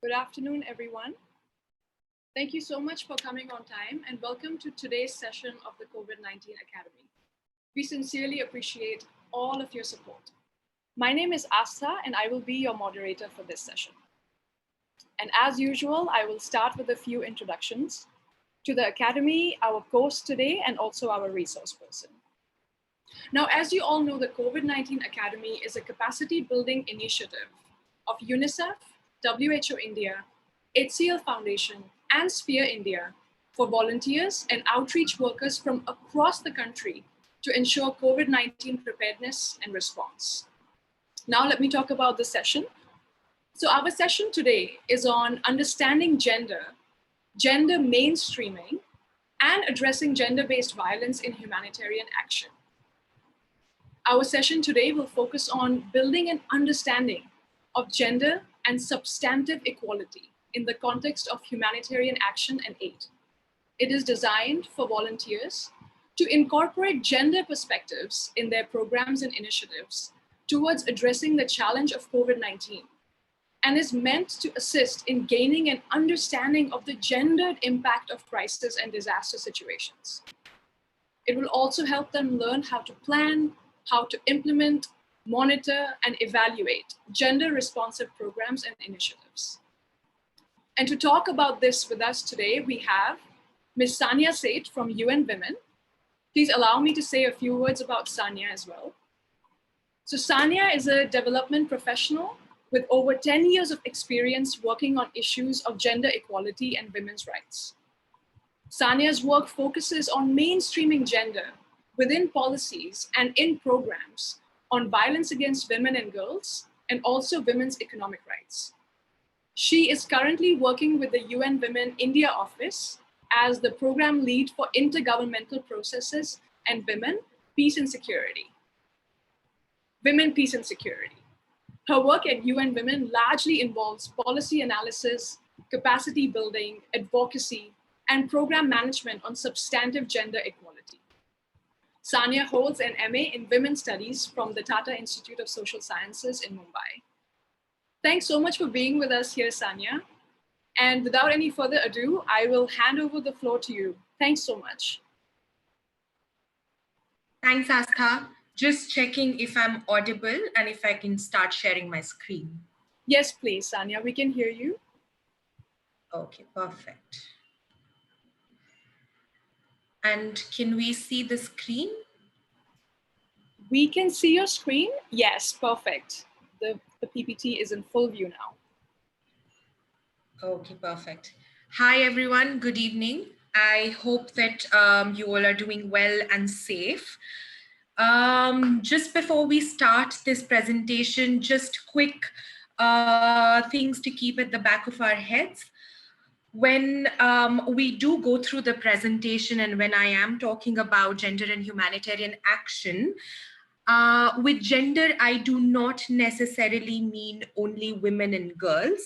Good afternoon, everyone. Thank you so much for coming on time and welcome to today's session of the COVID-19 Academy. We sincerely appreciate all of your support. My name is Astha and I will be your moderator for this session. And as usual, I will start with a few introductions to the Academy, our host today, and also our resource person. Now, as you all know, the COVID-19 Academy is a capacity building initiative of UNICEF, WHO India, HCL Foundation, and Sphere India for volunteers and outreach workers from across the country to ensure COVID-19 preparedness and response. Now let me talk about the session. So our session today is on understanding gender, gender mainstreaming, and addressing gender-based violence in humanitarian action. Our session today will focus on building an understanding of gender and substantive equality in the context of humanitarian action and aid. It is designed for volunteers to incorporate gender perspectives in their programs and initiatives towards addressing the challenge of COVID-19 and is meant to assist in gaining an understanding of the gendered impact of crisis and disaster situations. It will also help them learn how to plan, how to implement, monitor, and evaluate gender-responsive programs and initiatives. And to talk about this with us today, we have Ms. Sania Seth from UN Women. Please allow me to say a few words about Sania as well. So Sania is a development professional with over 10 years of experience working on issues of gender equality and women's rights. Sania's work focuses on mainstreaming gender within policies and in programs on violence against women and girls, and also women's economic rights. She is currently working with the UN Women India office as the program lead for intergovernmental processes and women, peace and security. Women, peace and security. Her work at UN Women largely involves policy analysis, capacity building, advocacy, and program management on substantive gender equality. Sania holds an MA in Women's Studies from the Tata Institute of Social Sciences in Mumbai. Thanks so much for being with us here, Sania. And without any further ado, I will hand over the floor to you. Thanks so much. Thanks, Astha. Just checking if I'm audible and if I can start sharing my screen. Yes, please, Sania, we can hear you. Okay, perfect. And can we see the screen? We can see your screen. Yes, perfect. The PPT is in full view now. Okay, perfect. Hi, everyone. Good evening. I hope that you all are doing well and safe. Just before we start this presentation, just quick things to keep at the back of our heads. When we do go through the presentation and when I am talking about gender and humanitarian action, with gender, I do not necessarily mean only women and girls.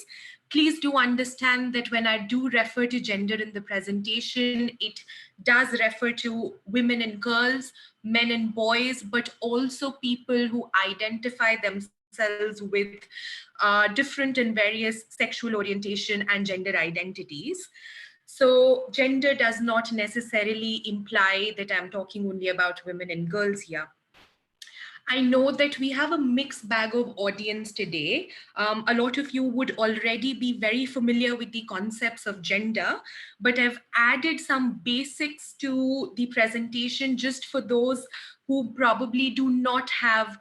Please do understand that when I do refer to gender in the presentation, it does refer to women and girls, men and boys, but also people who identify themselves with different and various sexual orientation and gender identities. So gender does not necessarily imply that I'm talking only about women and girls here. I know that we have a mixed bag of audience today. A lot of you would already be very familiar with the concepts of gender, but I've added some basics to the presentation just for those who probably do not have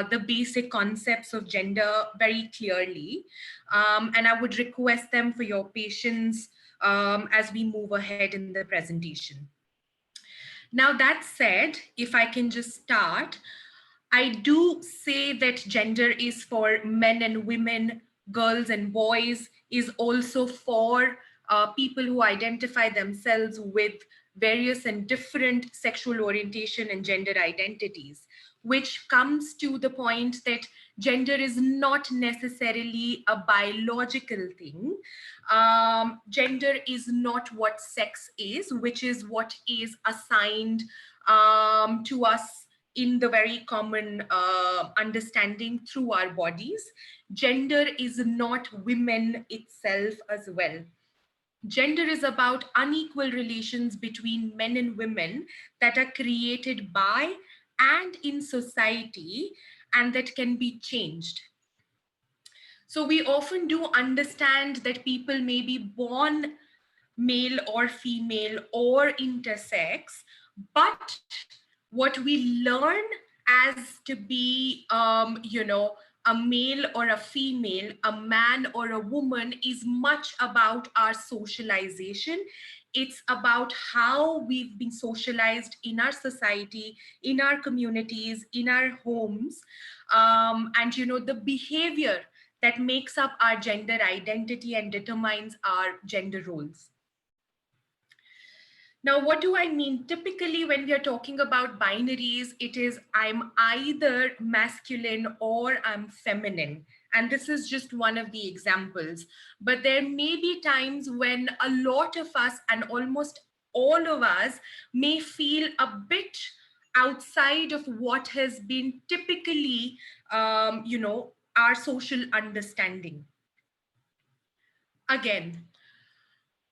the basic concepts of gender very clearly. And I would request them for your patience as we move ahead in the presentation. Now, that said, if I can just start, I do say that gender is for men and women, girls and boys, is also for people who identify themselves with various and different sexual orientation and gender identities, which comes to the point that gender is not necessarily a biological thing. Gender is not what sex is, which is what is assigned to us in the very common understanding through our bodies. Gender is not women itself as well. Gender is about unequal relations between men and women that are created by and in society and that can be changed. So we often do understand that people may be born male or female or intersex, but what we learn as to be, a male or a female, a man or a woman is much about our socialization. It's about how we've been socialized in our society, in our communities, in our homes, and the behavior that makes up our gender identity and determines our gender roles. Now, what do I mean? Typically, when we are talking about binaries, it is I'm either masculine or I'm feminine. And this is just one of the examples. But there may be times when a lot of us and almost all of us may feel a bit outside of what has been typically, our social understanding. Again,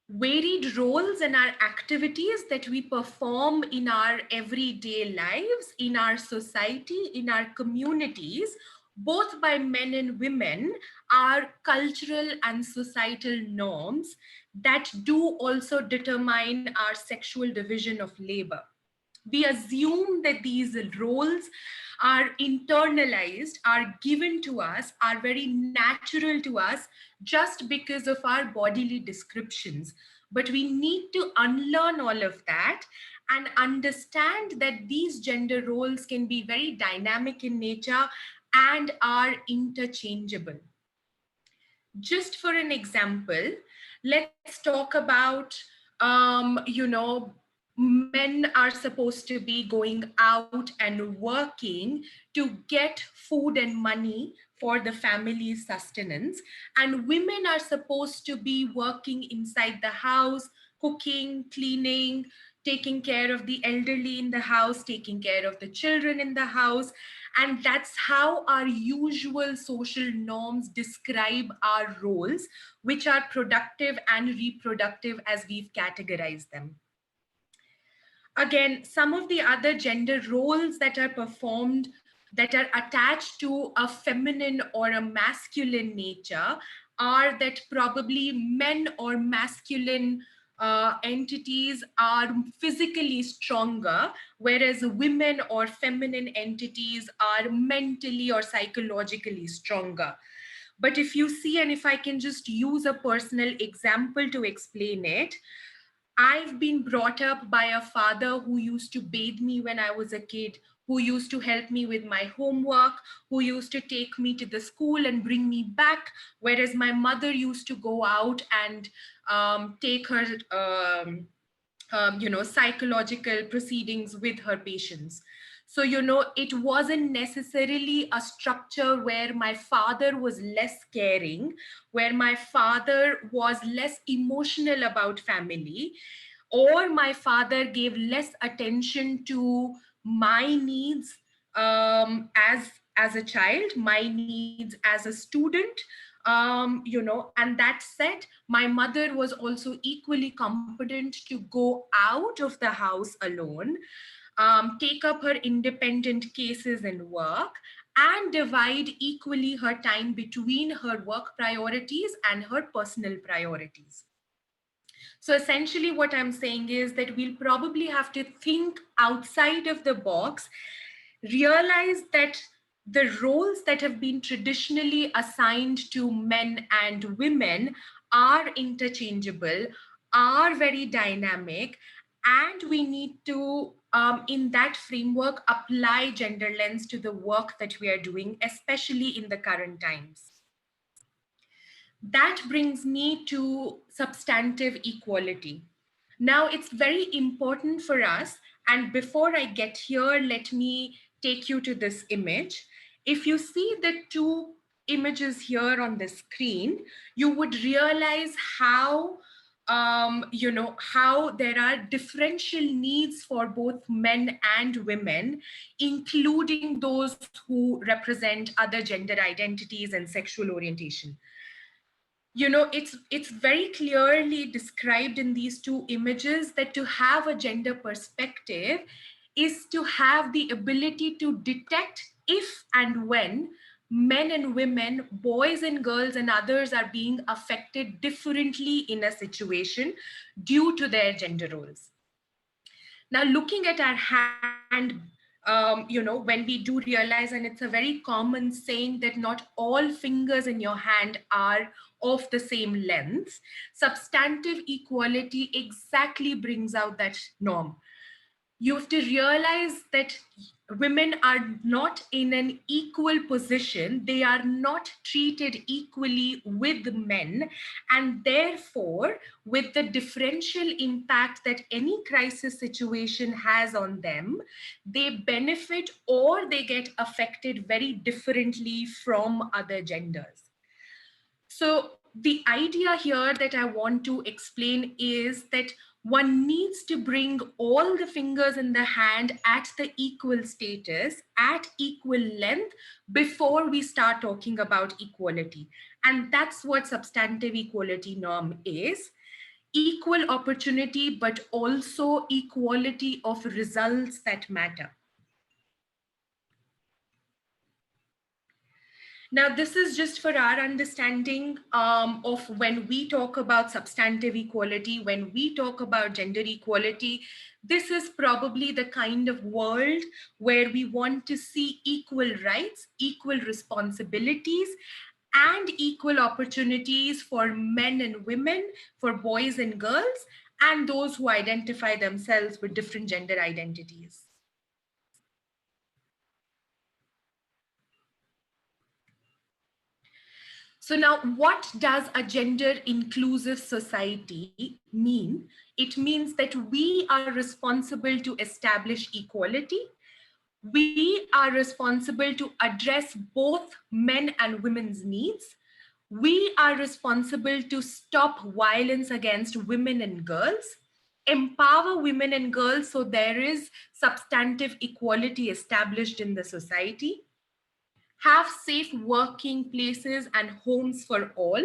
varied roles and our activities that we perform in our everyday lives, in our society, in our communities, both by men and women, are cultural and societal norms that do also determine our sexual division of labor. We assume that these roles are internalized, are given to us, are very natural to us just because of our bodily descriptions. But we need to unlearn all of that and understand that these gender roles can be very dynamic in nature and are interchangeable. Just for an example, let's talk about, men are supposed to be going out and working to get food and money for the family's sustenance. And women are supposed to be working inside the house, cooking, cleaning, taking care of the elderly in the house, taking care of the children in the house. And that's how our usual social norms describe our roles, which are productive and reproductive as we've categorized them. Again, some of the other gender roles that are performed that are attached to a feminine or a masculine nature are that probably men or masculine entities are physically stronger, whereas women or feminine entities are mentally or psychologically stronger. But if you see, and if I can just use a personal example to explain it, I've been brought up by a father who used to bathe me when I was a kid, who used to help me with my homework, who used to take me to the school and bring me back, whereas my mother used to go out and take her psychological proceedings with her patients. So, it wasn't necessarily a structure where my father was less caring, where my father was less emotional about family, or my father gave less attention to my needs as a child, my needs as a student. And that said, my mother was also equally competent to go out of the house alone, take up her independent cases and work, and divide equally her time between her work priorities and her personal priorities. So essentially, what I'm saying is that we'll probably have to think outside of the box, realize that the roles that have been traditionally assigned to men and women are interchangeable, are very dynamic, and we need to, in that framework, apply gender lens to the work that we are doing, especially in the current times. That brings me to substantive equality. Now, it's very important for us, and before I get here, let me take you to this image. If you see the two images here on the screen, you would realize how how there are differential needs for both men and women, including those who represent other gender identities and sexual orientation. It's very clearly described in these two images that to have a gender perspective is to have the ability to detect if and when men and women, boys and girls and others are being affected differently in a situation due to their gender roles. Now, looking at our hand, when we do realize, and it's a very common saying that not all fingers in your hand are of the same length, substantive equality exactly brings out that norm. You have to realize that women are not in an equal position. They are not treated equally with men. And therefore, with the differential impact that any crisis situation has on them, they benefit or they get affected very differently from other genders. So the idea here that I want to explain is that one needs to bring all the fingers in the hand at the equal status, at equal length, before we start talking about equality. And that's what substantive equality norm is. Equal opportunity, but also equality of results that matter. Now, this is just for our understanding of when we talk about substantive equality, when we talk about gender equality, this is probably the kind of world where we want to see equal rights, equal responsibilities, and equal opportunities for men and women, for boys and girls, and those who identify themselves with different gender identities. So now, what does a gender inclusive society mean? It means that we are responsible to establish equality. We are responsible to address both men and women's needs. We are responsible to stop violence against women and girls, empower women and girls so there is substantive equality established in the society, have safe working places and homes for all,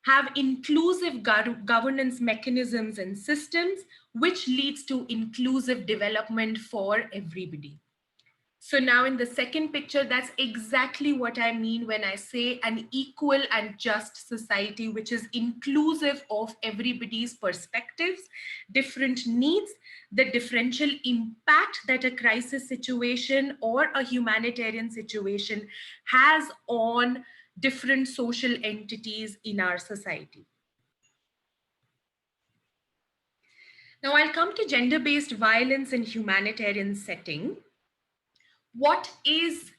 have inclusive governance mechanisms and systems, which leads to inclusive development for everybody. So now in the second picture, that's exactly what I mean when I say an equal and just society, which is inclusive of everybody's perspectives, different needs, the differential impact that a crisis situation or a humanitarian situation has on different social entities in our society. Now I'll come to gender-based violence in humanitarian setting. What is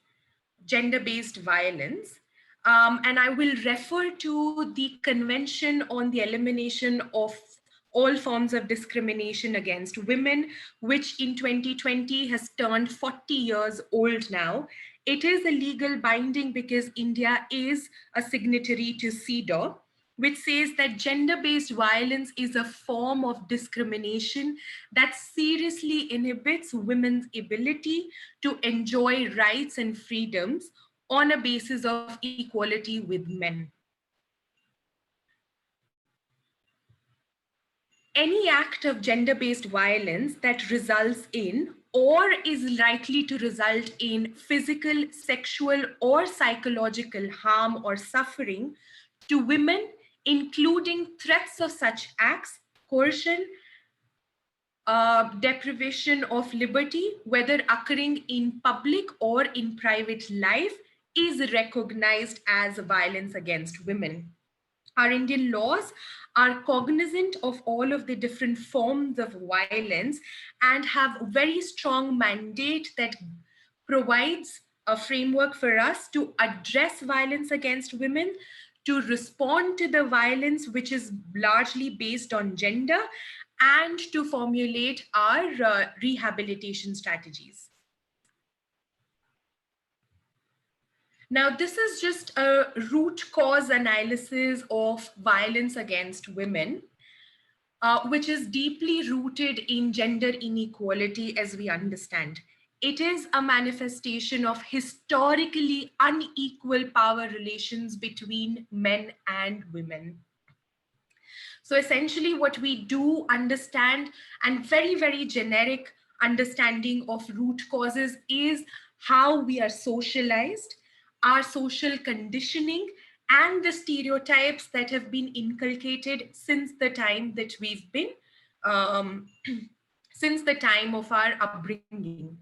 gender-based violence? And I will refer to the Convention on the Elimination of All Forms of Discrimination Against Women, which in 2020 has turned 40 years old now. It is a legal binding because India is a signatory to CEDAW, which says that gender-based violence is a form of discrimination that seriously inhibits women's ability to enjoy rights and freedoms on a basis of equality with men. Any act of gender-based violence that results in or is likely to result in physical, sexual, or psychological harm or suffering to women, including threats of such acts, coercion, deprivation of liberty, whether occurring in public or in private life, is recognized as violence against women. Our Indian laws are cognizant of all of the different forms of violence and have a very strong mandate that provides a framework for us to address violence against women, to respond to the violence which is largely based on gender, and to formulate our rehabilitation strategies. Now, this is just a root cause analysis of violence against women. which is deeply rooted in gender inequality as we understand. It is a manifestation of historically unequal power relations between men and women. So essentially, what we do understand, and very, very generic understanding of root causes, is how we are socialized, our social conditioning, and the stereotypes that have been inculcated since the time that we've been, um, since the time of our upbringing.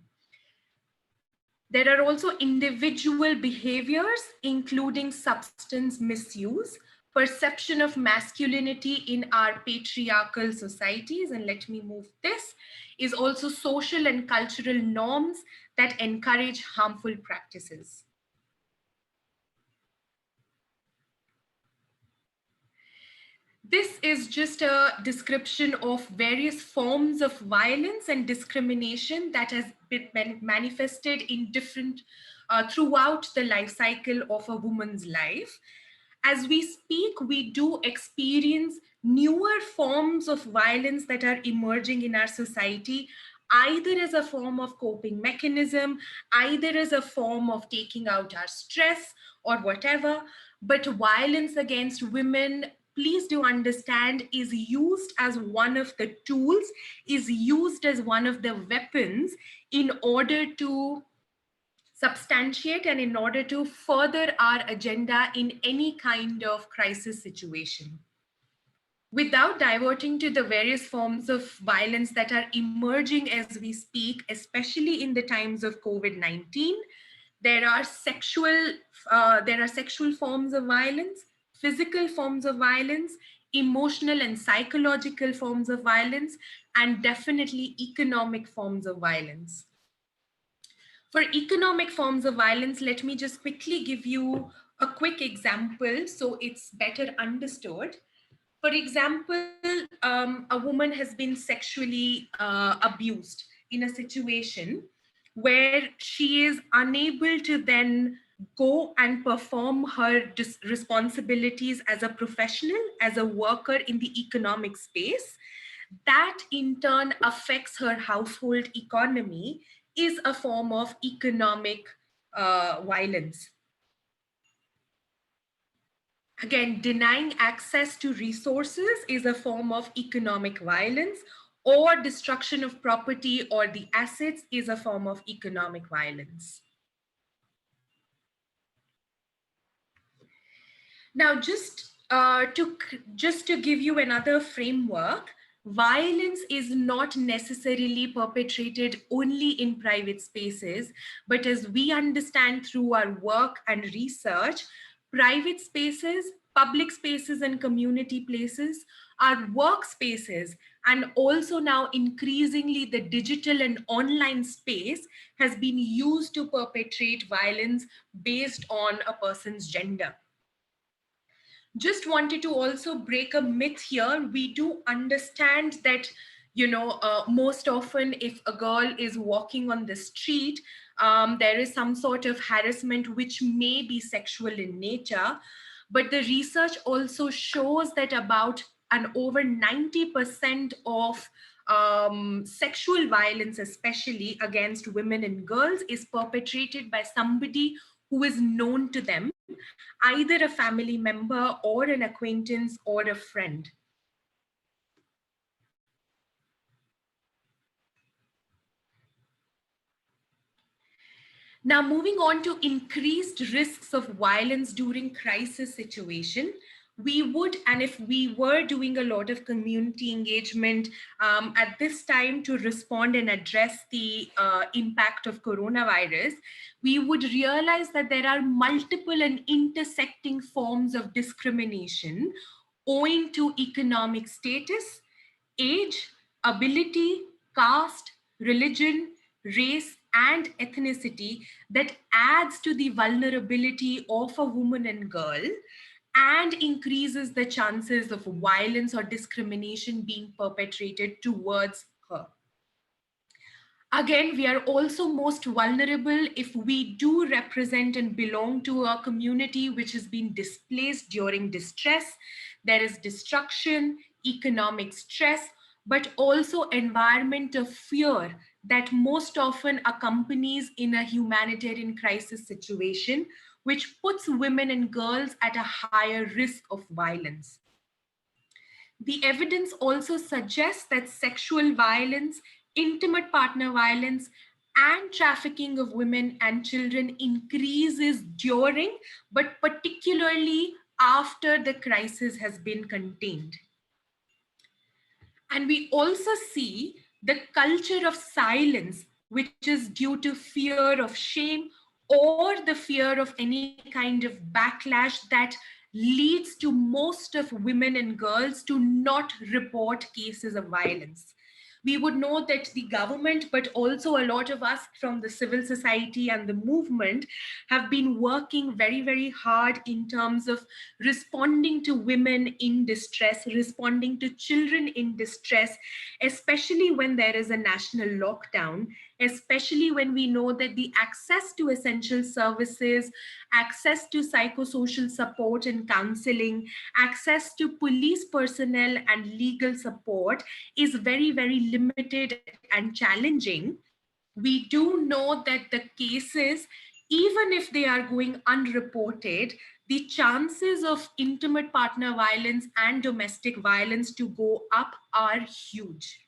There are also individual behaviors, including substance misuse, perception of masculinity in our patriarchal societies, and let me move this, is also social and cultural norms that encourage harmful practices. This is just a description of various forms of violence and discrimination that has been manifested in different, throughout the life cycle of a woman's life. As we speak, we do experience newer forms of violence that are emerging in our society, either as a form of coping mechanism, either as a form of taking out our stress or whatever. But violence against women, please do understand, is used as one of the tools, is used as one of the weapons in order to substantiate and in order to further our agenda in any kind of crisis situation. Without diverting to the various forms of violence that are emerging as we speak, especially in the times of COVID-19, there are sexual forms of violence, physical forms of violence, emotional and psychological forms of violence, and definitely economic forms of violence. For economic forms of violence, let me just quickly give you a quick example so it's better understood. For example, a woman has been sexually abused in a situation where she is unable to then go and perform her responsibilities as a professional, as a worker in the economic space. That in turn affects her household economy, is a form of economic violence. Again, denying access to resources is a form of economic violence, or destruction of property or the assets is a form of economic violence. Now, just to give you another framework, violence is not necessarily perpetrated only in private spaces, but as we understand through our work and research, private spaces, public spaces, and community places are workspaces, and also now increasingly the digital and online space has been used to perpetrate violence based on a person's gender. Just wanted to also break a myth here. We do understand that, most often if a girl is walking on the street, there is some sort of harassment which may be sexual in nature. But the research also shows that about an over 90% of sexual violence, especially against women and girls, is perpetrated by somebody who is known to them, either a family member or an acquaintance or a friend. Now, moving on to increased risks of violence during crisis situation, we would, and if we were doing a lot of community engagement at this time to respond and address the impact of coronavirus, we would realize that there are multiple and intersecting forms of discrimination owing to economic status, age, ability, caste, religion, race, and ethnicity that adds to the vulnerability of a woman and girl and increases the chances of violence or discrimination being perpetrated towards her. Again, we are also most vulnerable if we do represent and belong to a community which has been displaced during distress. There is destruction, economic stress, but also environment of fear that most often accompanies in a humanitarian crisis situation, which puts women and girls at a higher risk of violence. The evidence also suggests that sexual violence, intimate partner violence, and trafficking of women and children increases during, but particularly after the crisis has been contained. And we also see the culture of silence, which is due to fear of shame or the fear of any kind of backlash that leads to most of women and girls to not report cases of violence. We would know that the government, but also a lot of us from the civil society and the movement, have been working very, very hard in terms of responding to women in distress, responding to children in distress, especially when there is a national lockdown, especially when we know that the access to essential services, access to psychosocial support and counseling, access to police personnel and legal support is very, very limited and challenging. We do know that the cases, even if they are going unreported, the chances of intimate partner violence and domestic violence to go up are huge.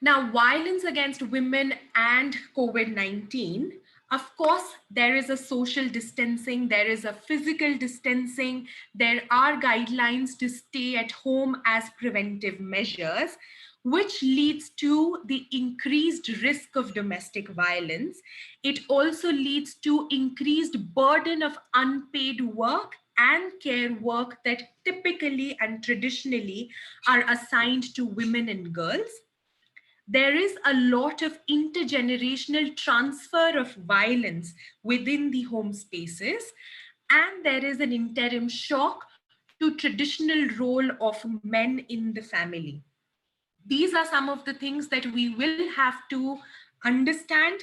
Now, violence against women and COVID 19, of course, there is a social distancing, there is a physical distancing, there are guidelines to stay at home as preventive measures, which leads to the increased risk of domestic violence. It also leads to increased burden of unpaid work and care work that typically and traditionally are assigned to women and girls. There is a lot of intergenerational transfer of violence within the home spaces, and there is an interim shock to traditional role of men in the family. These are some of the things that we will have to understand,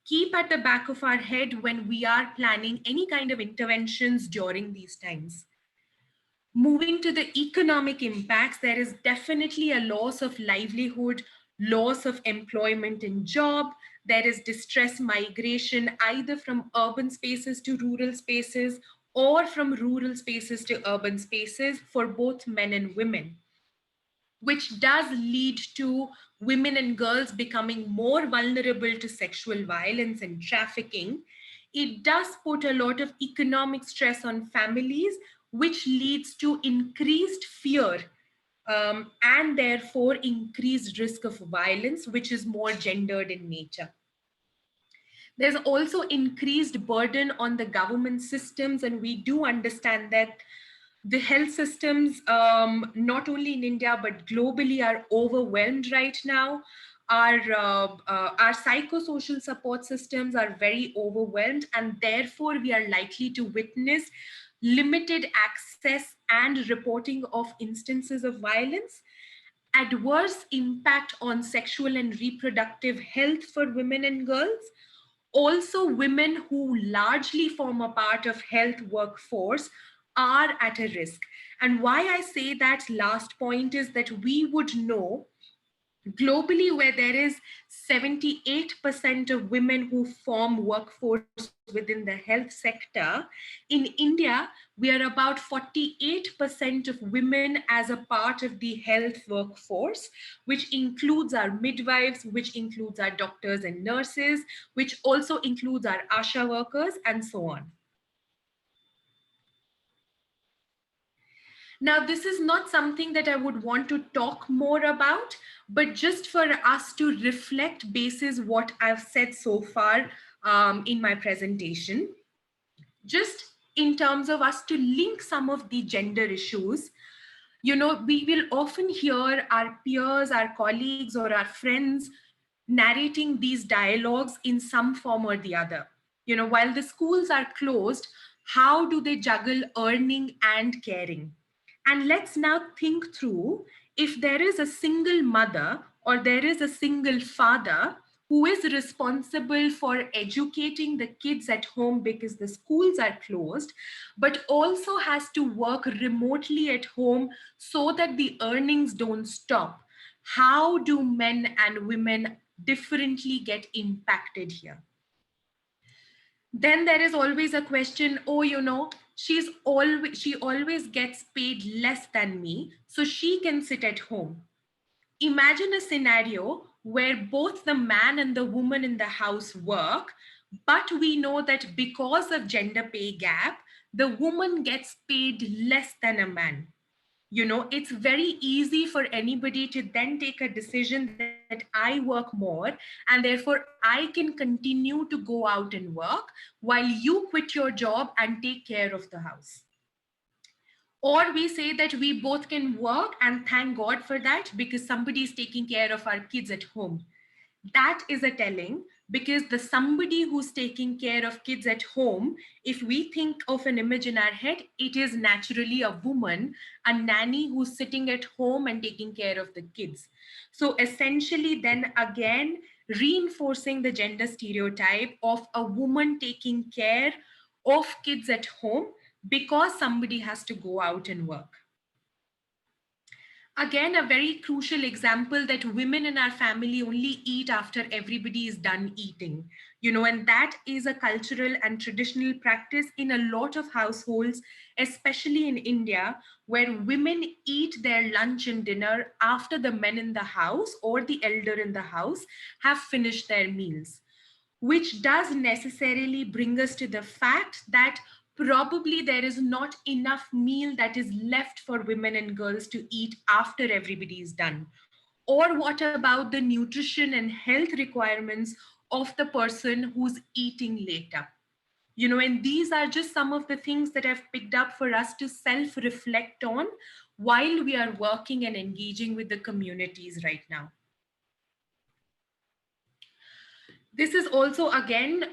keep at the back of our head when we are planning any kind of interventions during these times. Moving to the economic impacts, there is definitely a loss of livelihood, loss of employment and job. There is distress migration either from urban spaces to rural spaces or from rural spaces to urban spaces for both men and women, which does lead to women and girls becoming more vulnerable to sexual violence and trafficking. It does put a lot of economic stress on families, which leads to increased fear and therefore increased risk of violence, which is more gendered in nature. There's also increased burden on the government systems, and we do understand that the health systems, not only in India but globally, are overwhelmed right now. Our psychosocial support systems are very overwhelmed, and therefore we are likely to witness limited access and reporting of instances of violence, adverse impact on sexual and reproductive health for women and girls. Also, women who largely form a part of health workforce are at a risk. And why I say that last point is that we would know globally, where there is 78% of women who form workforce within the health sector, in India we are about 48% of women as a part of the health workforce, which includes our midwives, which includes our doctors and nurses, which also includes our ASHA workers, and so on. Now, this is not something that I would want to talk more about, but just for us to reflect basis what I've said so far in my presentation, just in terms of us to link some of the gender issues. You know, we will often hear our peers, our colleagues, or our friends narrating these dialogues in some form or the other. You know, while the schools are closed, how do they juggle earning and caring? And let's now think through, if there is a single mother or there is a single father who is responsible for educating the kids at home because the schools are closed, but also has to work remotely at home so that the earnings don't stop. How do men and women differently get impacted here? Then there is always a question, oh, she always gets paid less than me, so she can sit at home. Imagine a scenario where both the man and the woman in the house work, but we know that because of gender pay gap, the woman gets paid less than a man. It's very easy for anybody to then take a decision that I work more and therefore I can continue to go out and work while you quit your job and take care of the house. Or we say that we both can work and thank God for that because somebody is taking care of our kids at home. That is a telling, because the somebody who's taking care of kids at home, if we think of an image in our head, it is naturally a woman, a nanny who's sitting at home and taking care of the kids. So essentially, then again, reinforcing the gender stereotype of a woman taking care of kids at home because somebody has to go out and work. Again, a very crucial example that women in our family only eat after everybody is done eating. And that is a cultural and traditional practice in a lot of households, especially in India, where women eat their lunch and dinner after the men in the house or the elder in the house have finished their meals, which does necessarily bring us to the fact that probably there is not enough meal that is left for women and girls to eat after everybody is done. Or what about the nutrition and health requirements of the person who's eating later? And these are just some of the things that I've picked up for us to self reflect on while we are working and engaging with the communities right now. This is also again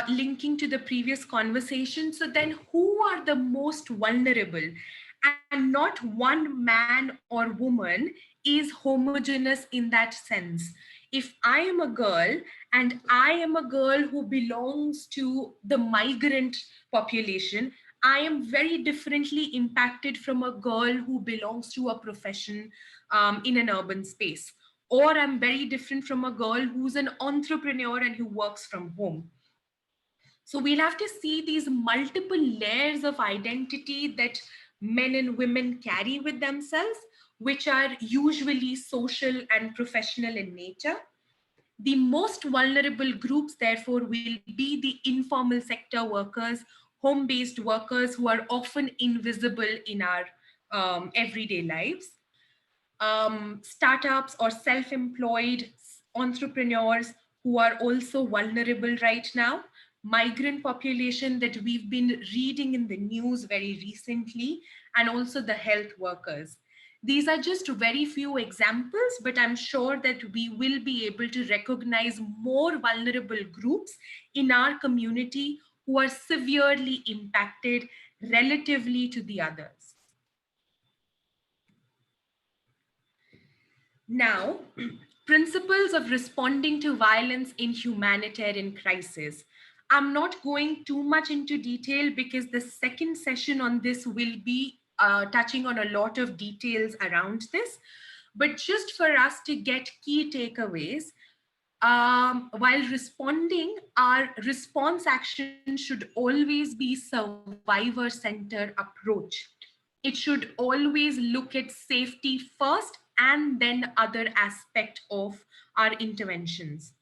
linking to the previous conversation. So then who are the most vulnerable? And not one man or woman is homogeneous in that sense. If I am a girl and I am a girl who belongs to the migrant population, I am very differently impacted from a girl who belongs to a profession in an urban space. Or I'm very different from a girl who's an entrepreneur and who works from home. So we'll have to see these multiple layers of identity that men and women carry with themselves, which are usually social and professional in nature. The most vulnerable groups, therefore, will be the informal sector workers, home based workers who are often invisible in our everyday lives. Startups or self-employed entrepreneurs who are also vulnerable right now, migrant population that we've been reading in the news very recently, and also the health workers. These are just very few examples, but I'm sure that we will be able to recognize more vulnerable groups in our community who are severely impacted relatively to the others. Now, principles of responding to violence in humanitarian crisis. I'm not going too much into detail because the second session on this will be touching on a lot of details around this. But just for us to get key takeaways, while responding, our response action should always be survivor-centered approach. It should always look at safety first and then other aspect of our interventions.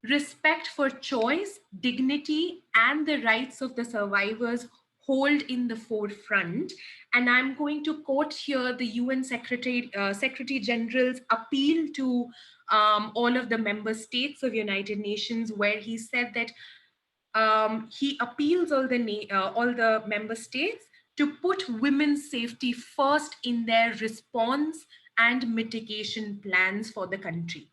Respect for choice, dignity, and the rights of the survivors hold in the forefront. And I'm going to quote here the UN Secretary General's appeal to all of the member states of United Nations, where he said that he appeals all the member states to put women's safety first in their response and mitigation plans for the country.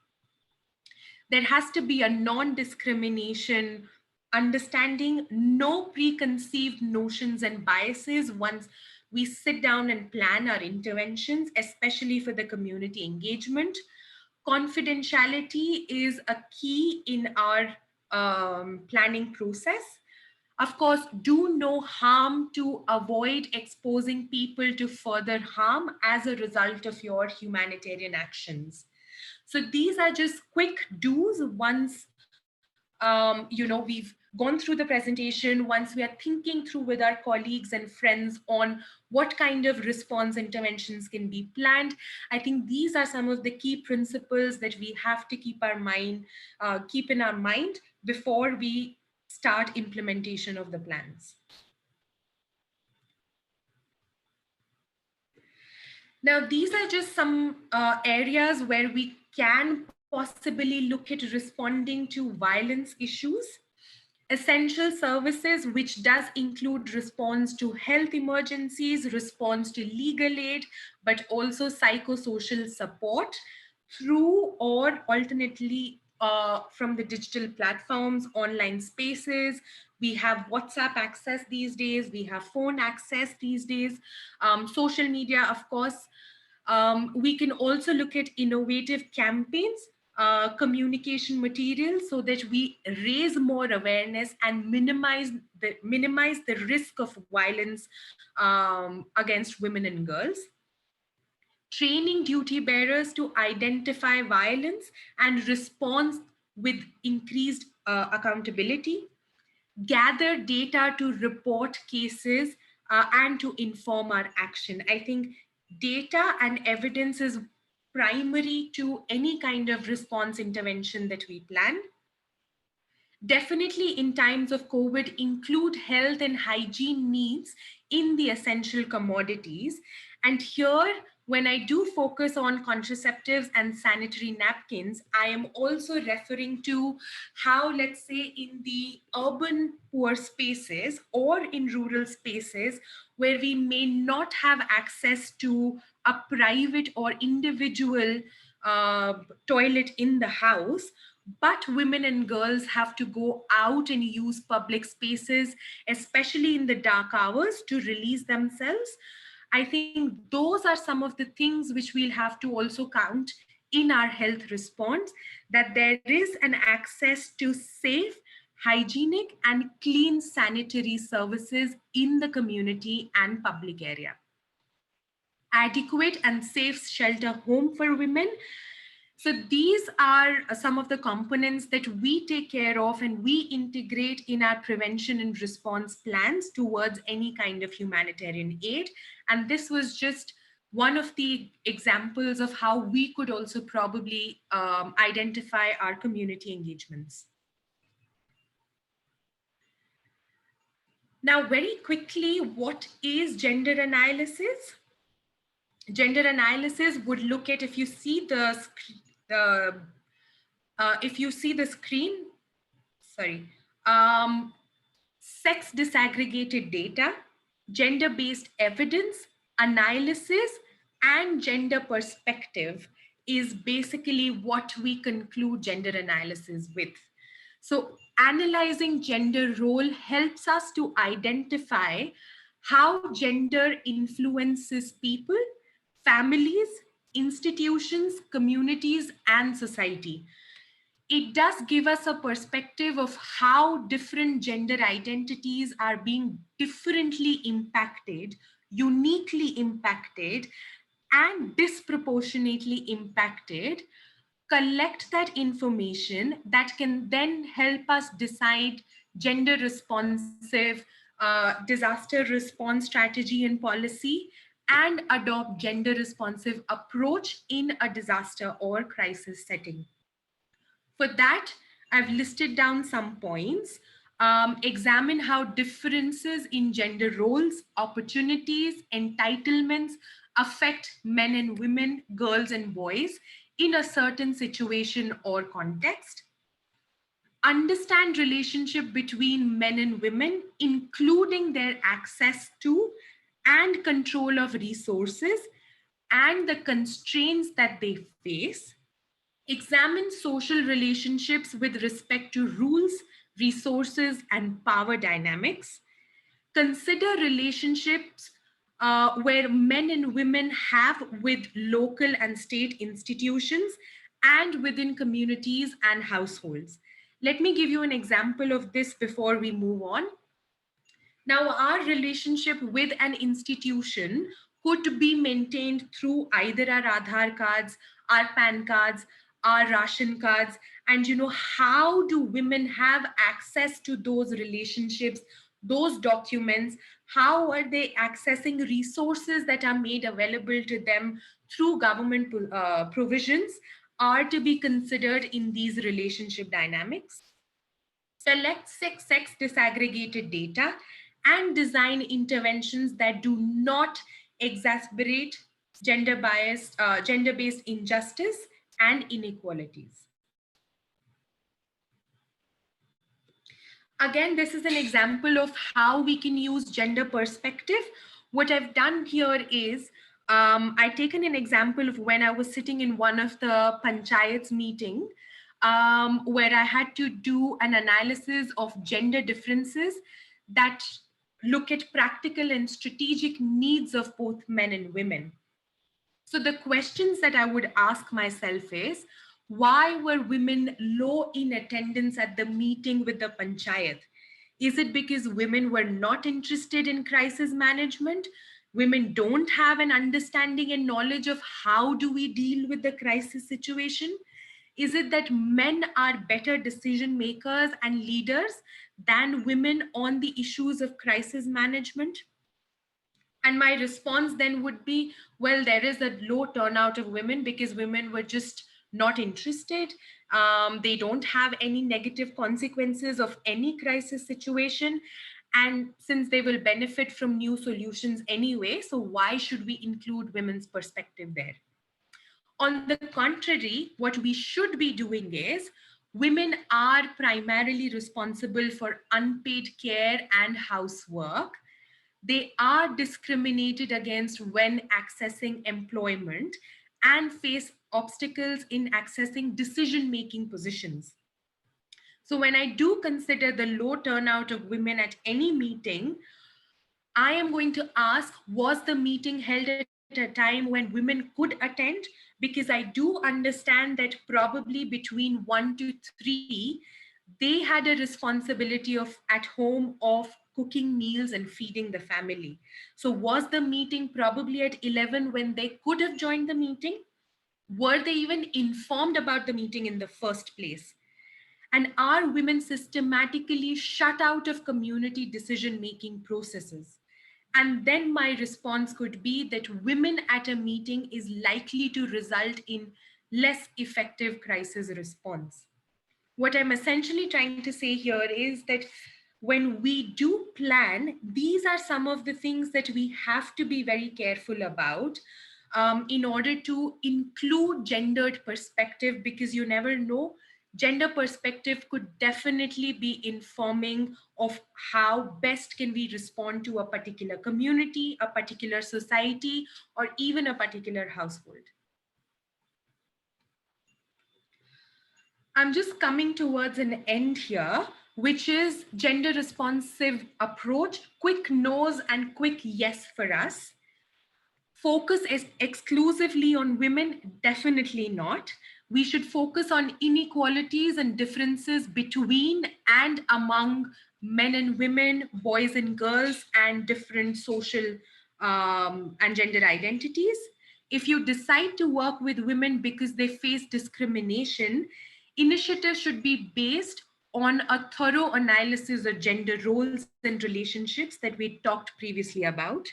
There has to be a non-discrimination understanding, no preconceived notions and biases once we sit down and plan our interventions, especially for the community engagement. confidentiality is a key in our planning process. Of course, do no harm to avoid exposing people to further harm as a result of your humanitarian actions. So these are just quick do's once we've gone through the presentation, once we are thinking through with our colleagues and friends on what kind of response interventions can be planned. I think these are some of the key principles that we have to keep in our mind before we start implementation of the plans. Now, these are just some areas where we can possibly look at responding to violence issues. Essential services, which does include response to health emergencies, response to legal aid, but also psychosocial support through or alternately from the digital platforms, online spaces. We have WhatsApp access these days, we have phone access these days, social media, of course. We can also look at innovative campaigns, communication materials, so that we raise more awareness and minimize the risk of violence against women and girls. Training duty bearers to identify violence and respond with increased accountability. Gather data to report cases and to inform our action. I think data and evidence is primary to any kind of response intervention that we plan. Definitely in times of COVID, include health and hygiene needs in the essential commodities. And here, when I do focus on contraceptives and sanitary napkins, I am also referring to how, let's say, in the urban poor spaces or in rural spaces where we may not have access to a private or individual toilet in the house, but women and girls have to go out and use public spaces, especially in the dark hours, to release themselves. I think those are some of the things which we'll have to also count in our health response, that there is an access to safe, hygienic, and clean sanitary services in the community and public area. Adequate and safe shelter home for women. So these are some of the components that we take care of and we integrate in our prevention and response plans towards any kind of humanitarian aid. And this was just one of the examples of how we could also probably identify our community engagements. Now, very quickly, what is gender analysis? Gender analysis would look at, if you see the screen, sorry, sex disaggregated data, gender-based evidence, analysis, and gender perspective is basically what we conclude gender analysis with. So analyzing gender role helps us to identify how gender influences people, families, institutions, communities, and society. It does give us a perspective of how different gender identities are being differently impacted, uniquely impacted, and disproportionately impacted. Collect that information that can then help us decide gender responsive disaster response strategy and policy, and adopt gender responsive approach in a disaster or crisis setting. For that, I've listed down some points. Examine how differences in gender roles, opportunities, entitlements affect men and women, girls and boys in a certain situation or context. Understand relationship between men and women, including their access to and control of resources and the constraints that they face. Examine social relationships with respect to rules, resources, and power dynamics. Consider relationships where men and women have with local and state institutions and within communities and households. Let me give you an example of this before we move on. Now, our relationship with an institution could be maintained through either our Aadhaar cards, our PAN cards, our ration cards. And how do women have access to those relationships, those documents? How are they accessing resources that are made available to them through government provisions are to be considered in these relationship dynamics. Select sex disaggregated data and design interventions that do not exacerbate gender-based injustice and inequalities. Again, this is an example of how we can use gender perspective. What I've done here is I've taken an example of when I was sitting in one of the panchayats meeting where I had to do an analysis of gender differences that look at practical and strategic needs of both men and women. So the questions that I would ask myself is, why were women low in attendance at the meeting with the panchayat? Is it because women were not interested in crisis management? Women don't have an understanding and knowledge of how do we deal with the crisis situation? Is it that men are better decision makers and leaders than women on the issues of crisis management? And my response then would be, well, there is a low turnout of women because women were just not interested. They don't have any negative consequences of any crisis situation. And since they will benefit from new solutions anyway, so why should we include women's perspective there? On the contrary, what we should be doing is, women are primarily responsible for unpaid care and housework. They are discriminated against when accessing employment and face obstacles in accessing decision-making positions. So when I do consider the low turnout of women at any meeting, I am going to ask, was the meeting held at a time when women could attend? Because I do understand that probably between 1 to 3, they had a responsibility of at home of cooking meals and feeding the family. So was the meeting probably at 11 when they could have joined the meeting? Were they even informed about the meeting in the first place? And are women systematically shut out of community decision-making processes? And then my response could be that women at a meeting is likely to result in less effective crisis response. What I'm essentially trying to say here is that when we do plan, these are some of the things that we have to be very careful about in order to include gendered perspective, because you never know, gender perspective could definitely be informing of how best can we respond to a particular community, a particular society, or even a particular household. I'm just coming towards an end here, which is gender responsive approach, quick no's and quick yes for us. Focus is exclusively on women? Definitely not. We should focus on inequalities and differences between and among men and women, boys and girls, and different social and gender identities. If you decide to work with women because they face discrimination, initiatives should be based on a thorough analysis of gender roles and relationships that we talked previously about.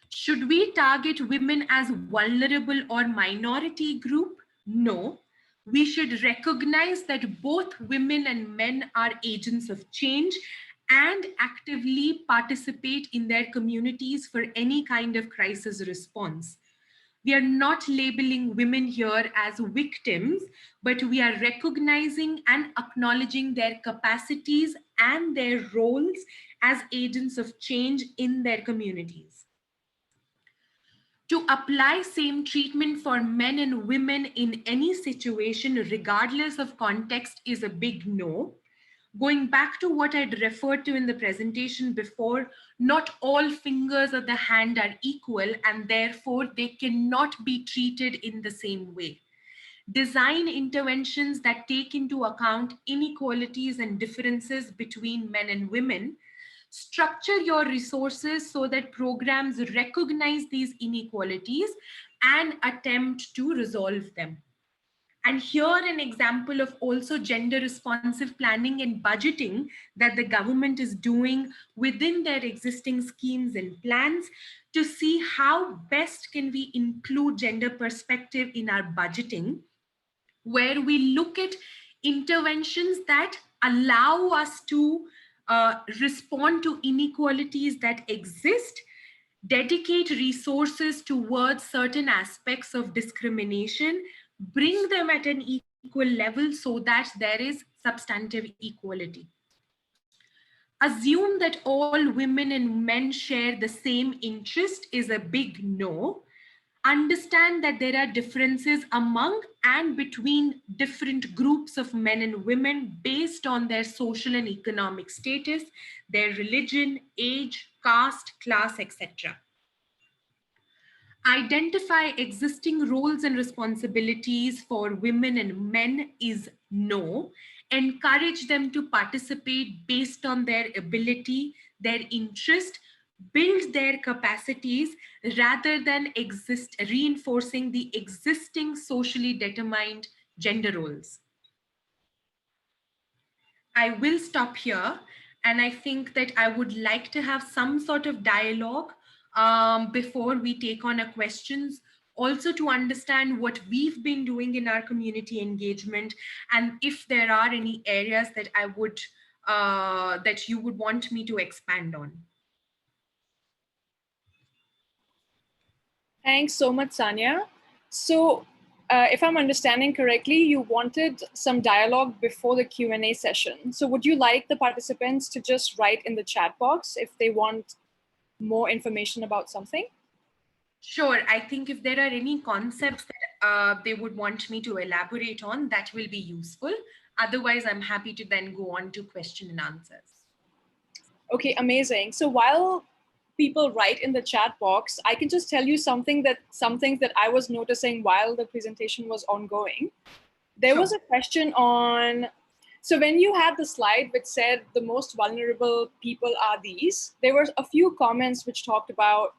Should we target women as vulnerable or minority group? No. We should recognize that both women and men are agents of change and actively participate in their communities for any kind of crisis response. We are not labeling women here as victims, but we are recognizing and acknowledging their capacities and their roles as agents of change in their communities. To apply same treatment for men and women in any situation, regardless of context, is a big no. Going back to what I'd referred to in the presentation before, not all fingers of the hand are equal, and therefore they cannot be treated in the same way. design interventions that take into account inequalities and differences between men and women, structure your resources so that programs recognize these inequalities and attempt to resolve them. And here an example of also gender responsive planning and budgeting that the government is doing within their existing schemes and plans to see how best can we include gender perspective in our budgeting, where we look at interventions that allow us to respond to inequalities that exist, dedicate resources towards certain aspects of discrimination, bring them at an equal level so that there is substantive equality. Assume that all women and men share the same interest is a big no. Understand that there are differences among and between different groups of men and women based on their social and economic status, their religion, age, caste, class, etc. Identify existing roles and responsibilities for women and men is no. Encourage them to participate based on their ability, their interest, build their capacities rather than reinforcing the existing socially determined gender roles. I will stop here. And I think that I would like to have some sort of dialogue before we take on a questions, also to understand what we've been doing in our community engagement, and if there are any areas that that you would want me to expand on. Thanks so much, Sanya. So, if I'm understanding correctly, you wanted some dialogue before the Q&A session. So would you like the participants to just write in the chat box if they want more information about something? Sure. I think if there are any concepts that they would want me to elaborate on, that will be useful. Otherwise, I'm happy to then go on to question and answers. Okay, amazing. So while people write in the chat box, I can just tell you some things that I was noticing while the presentation was ongoing. There was a question on, so when you had the slide which said the most vulnerable people are these, there were a few comments which talked about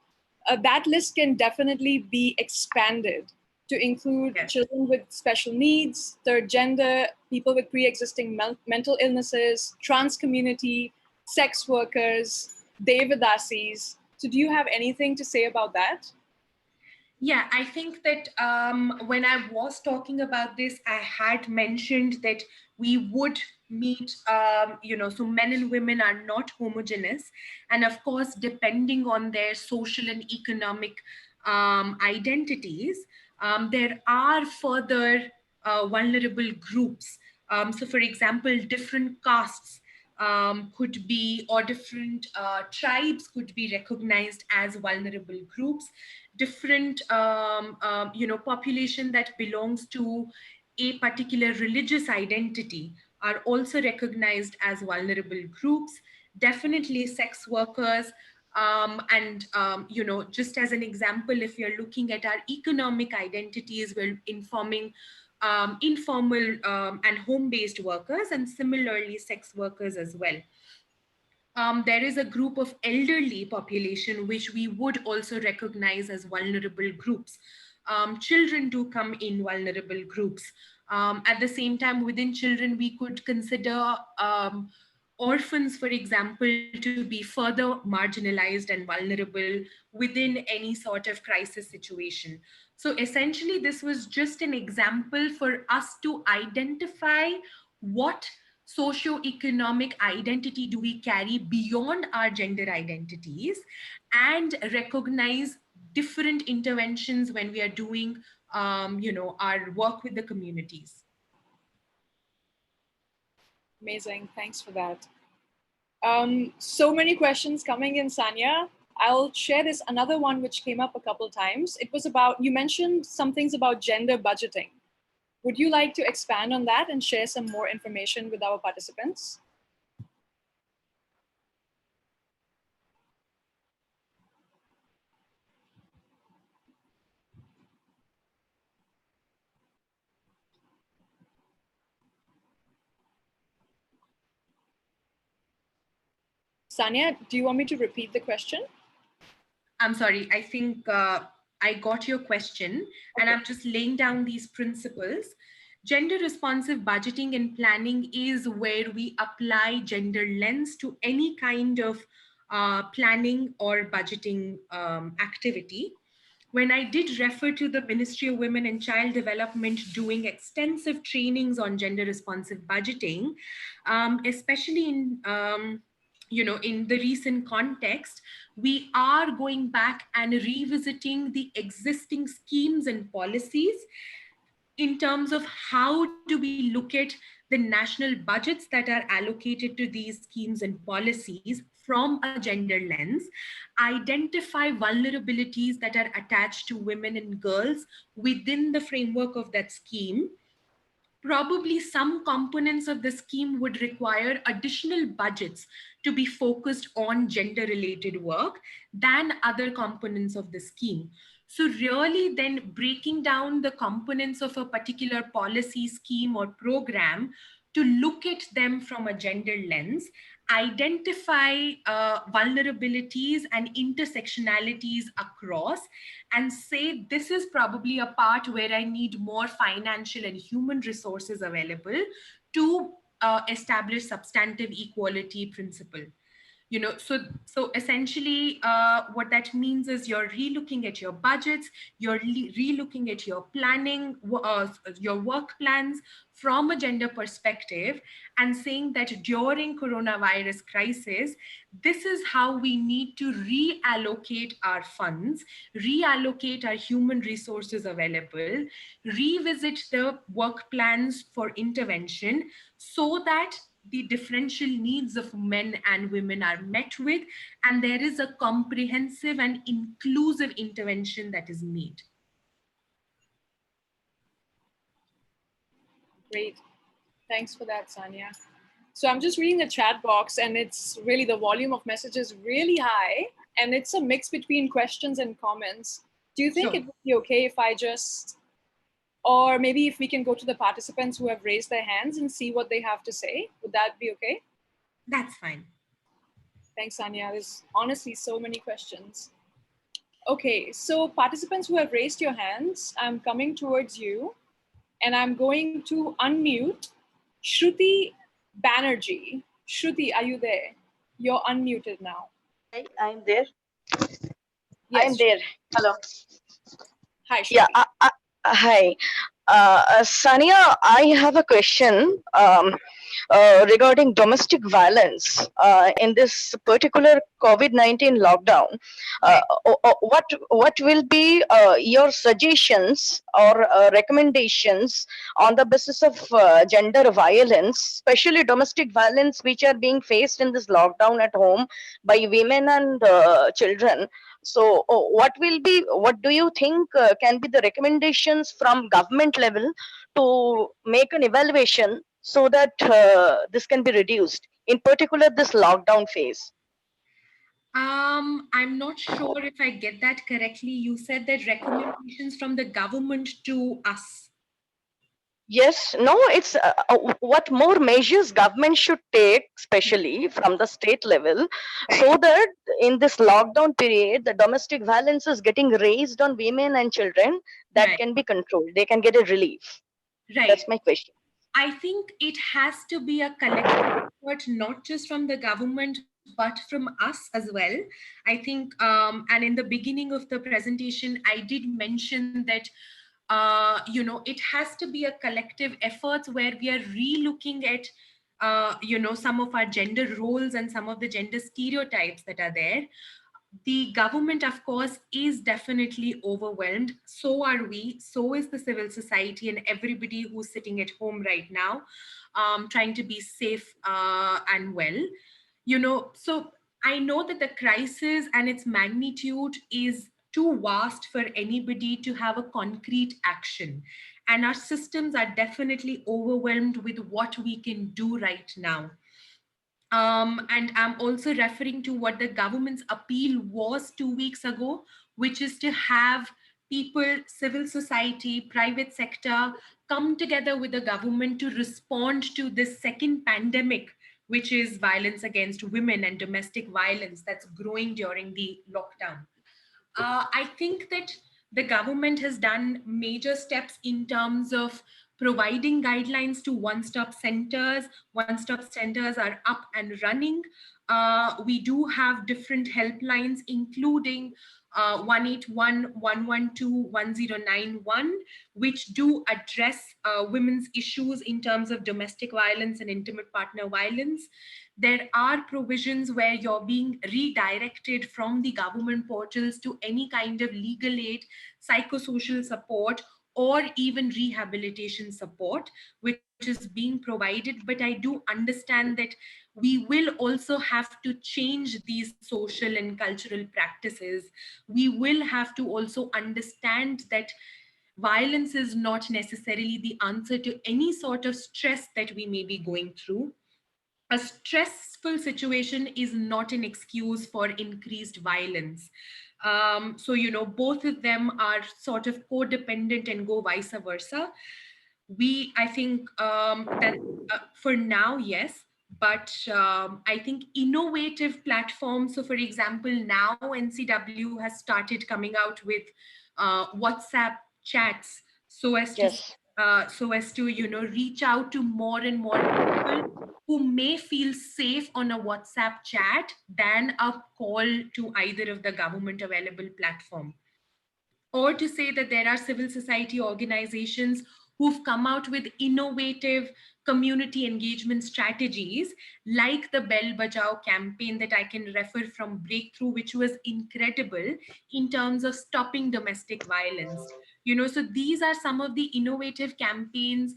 that list can definitely be expanded to include children with special needs, third gender, people with pre-existing mental illnesses, trans community, sex workers, Devadasis. So do you have anything to say about that? Yeah, I think that when I was talking about this, I had mentioned that we would meet, so men and women are not homogeneous. And of course, depending on their social and economic identities, there are further vulnerable groups. So for example, different castes could be, or different tribes could be recognized as vulnerable groups. Different population that belongs to a particular religious identity are also recognized as vulnerable groups. Definitely sex workers, and just as an example, if you're looking at our economic identities, we're informing informal and home-based workers, and similarly sex workers as well. There is a group of elderly population which we would also recognize as vulnerable groups. Children do come in vulnerable groups. At the same time, within children, we could consider orphans, for example, to be further marginalized and vulnerable within any sort of crisis situation. So essentially, this was just an example for us to identify what socioeconomic identity do we carry beyond our gender identities, and recognize different interventions when we are doing our work with the communities. Amazing, thanks for that. So many questions coming in, Sanya. I'll share this another one which came up a couple times. It was about, you mentioned some things about gender budgeting. Would you like to expand on that and share some more information with our participants? Sanya, do you want me to repeat the question? I'm sorry, I think I got your question, and Okay. I'm just laying down these principles. Gender responsive budgeting and planning is where we apply gender lens to any kind of planning or budgeting activity. When I did refer to the Ministry of Women and Child Development doing extensive trainings on gender responsive budgeting, especially in the recent context, we are going back and revisiting the existing schemes and policies in terms of how do we look at the national budgets that are allocated to these schemes and policies from a gender lens, identify vulnerabilities that are attached to women and girls within the framework of that scheme. Probably some components of the scheme would require additional budgets to be focused on gender related work than other components of the scheme. So really then breaking down the components of a particular policy scheme or program to look at them from a gender lens, identify vulnerabilities and intersectionalities across, and say this is probably a part where I need more financial and human resources available to establish substantive equality principle. So essentially what that means is you're relooking at your budgets, you're relooking at your planning, your work plans from a gender perspective, and saying that during coronavirus crisis, this is how we need to reallocate our funds, reallocate our human resources available, revisit the work plans for intervention so that the differential needs of men and women are met with, and there is a comprehensive and inclusive intervention that is made. Great. Thanks for that, Sanya. So I'm just reading the chat box, and it's really the volume of messages really high, and it's a mix between questions and comments. Do you think Sure. it would be okay if I just, or maybe if we can go to the participants who have raised their hands and see what they have to say? Would that be okay? That's fine. Thanks, Sanya. There's honestly so many questions. Okay, so participants who have raised your hands, I'm coming towards you, and I'm going to unmute Shruti Banerjee. Shruti, are you there? You're unmuted now. Hi, I'm there. Yes. I'm there. Hello. Hi, Shruti. Yeah. Hi. Sania, I have a question regarding domestic violence in this particular COVID-19 lockdown. What will be your suggestions or recommendations on the basis of gender violence, especially domestic violence, which are being faced in this lockdown at home by women and children? So what do you think can be the recommendations from government level to make an evaluation so that this can be reduced, in particular this lockdown phase? I'm not sure if I get that correctly. You said that recommendations from the government to us. Yes, no, it's what more measures government should take, especially from the state level, so that in this lockdown period, the domestic violence is getting raised on women and children, that Right. can be controlled. They can get a relief. Right. That's my question. I think it has to be a collective effort, not just from the government, but from us as well. I think, and in the beginning of the presentation, I did mention that, it has to be a collective effort where we are re-looking at, some of our gender roles and some of the gender stereotypes that are there. The government, of course, is definitely overwhelmed. So are we. So is the civil society and everybody who's sitting at home right now, trying to be safe and well. So I know that the crisis and its magnitude is too vast for anybody to have a concrete action. And our systems are definitely overwhelmed with what we can do right now. And I'm also referring to what the government's appeal was 2 weeks ago, which is to have people, civil society, private sector come together with the government to respond to this second pandemic, which is violence against women and domestic violence that's growing during the lockdown. I think that the government has done major steps in terms of providing guidelines to one-stop centers. One-stop centers are up and running. We do have different helplines, including 181, 112, 1091, which do address women's issues in terms of domestic violence and intimate partner violence. There are provisions where you're being redirected from the government portals to any kind of legal aid, psychosocial support, or even rehabilitation support, which is being provided. But I do understand that we will also have to change these social and cultural practices. We will have to also understand that violence is not necessarily the answer to any sort of stress that we may be going through. A stressful situation is not an excuse for increased violence. So, both of them are sort of codependent and go vice versa. I think that for now, yes, but I think innovative platforms. So, for example, now NCW has started coming out with WhatsApp chats so as to Yes. reach out to more and more people who may feel safe on a WhatsApp chat than a call to either of the government available platform. Or to say that there are civil society organizations who've come out with innovative community engagement strategies like the Bell Bajao campaign that I can refer from Breakthrough, which was incredible in terms of stopping domestic violence. So these are some of the innovative campaigns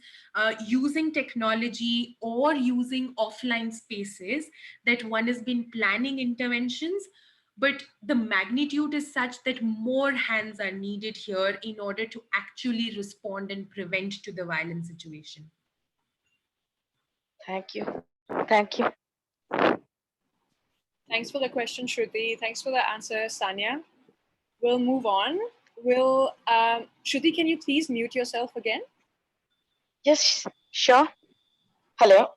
using technology or using offline spaces that one has been planning interventions, but the magnitude is such that more hands are needed here in order to actually respond and prevent to the violent situation. Thank you. Thank you. Thanks for the question, Shruti. Thanks for the answer, Sanya. We'll move on. Shruti, can you please mute yourself again? Yes, sure. Hello.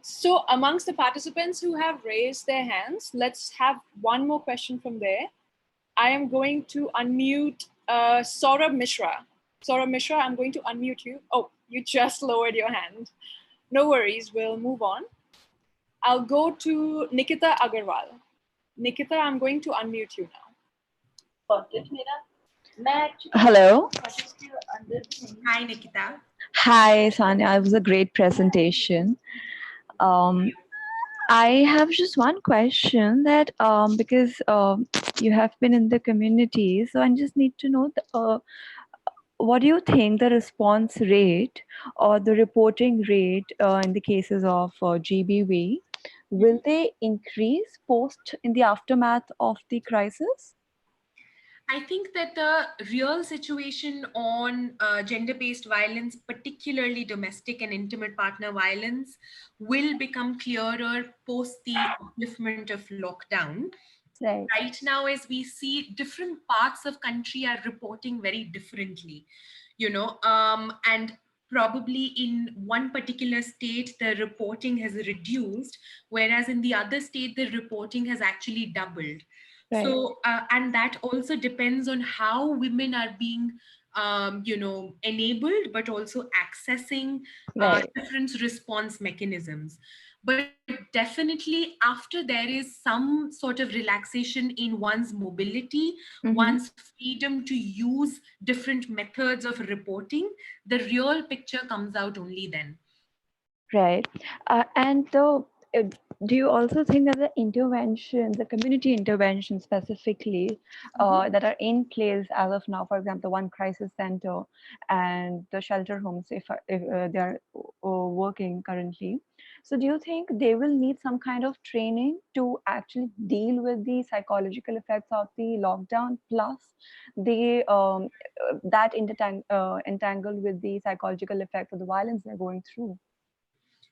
So amongst the participants who have raised their hands, let's have one more question from there. I am going to unmute Saurabh Mishra. Saurabh Mishra, I'm going to unmute you. Oh, you just lowered your hand. No worries, we'll move on. I'll go to Nikita Agarwal. Nikita, I'm going to unmute you now. Hello. Hi, Nikita. Hi, Sanya. It was a great presentation. I have just one question that because you have been in the community, so I just need to know what do you think the response rate or the reporting rate in the cases of GBV, will they increase post in the aftermath of the crisis? I think that the real situation on gender-based violence, particularly domestic and intimate partner violence, will become clearer post the upliftment of lockdown. Right now, as we see, different parts of country are reporting very differently, and probably in one particular state, the reporting has reduced, whereas in the other state, the reporting has actually doubled. Right. So, and that also depends on how women are being, enabled, but also accessing Right. different response mechanisms. But definitely, after there is some sort of relaxation in one's mobility, one's freedom to use different methods of reporting, the real picture comes out only then. Right. Do you also think that the intervention, the community intervention specifically, that are in place as of now, for example, one crisis center and the shelter homes, if they are working currently, so do you think they will need some kind of training to actually deal with the psychological effects of the lockdown, plus the that entangled with the psychological effects of the violence they're going through?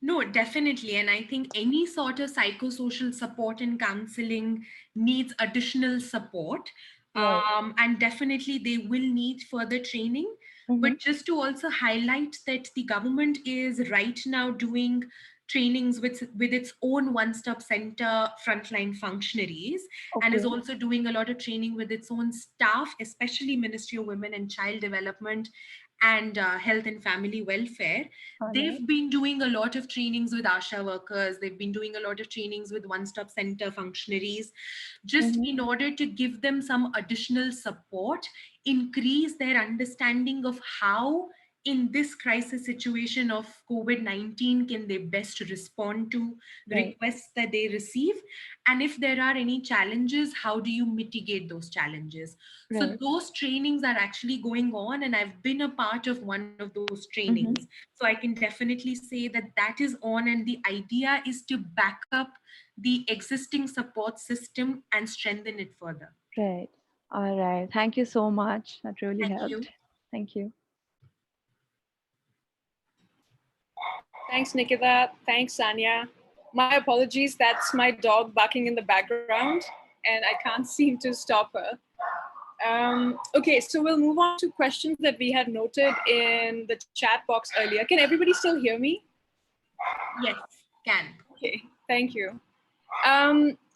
No, definitely. And I think any sort of psychosocial support and counseling needs additional support. Right. And definitely they will need further training. But just to also highlight that the government is right now doing trainings with its own one-stop center frontline functionaries, and is Okay. also doing a lot of training with its own staff, especially Ministry of Women and Child Development and Health and Family Welfare. All right. They've been doing a lot of trainings with ASHA workers. They've been doing a lot of trainings with one-stop center functionaries, just in order to give them some additional support, increase their understanding of how in this crisis situation of COVID-19 can they best respond to Right. requests that they receive, and if there are any challenges, how do you mitigate those challenges. So Right. those trainings are actually going on, and I've been a part of one of those trainings, so I can definitely say that that is on, and the idea is to back up the existing support system and strengthen it further. Right. All right. Thank you so much. That really Thank helped. you. Thank you. Thanks, Nikita. Thanks, Sanya. My apologies. That's my dog barking in the background, and I can't seem to stop her. Okay, so we'll move on to questions that we had noted in the chat box earlier. Can everybody still hear me? Yes, can. Okay, thank you.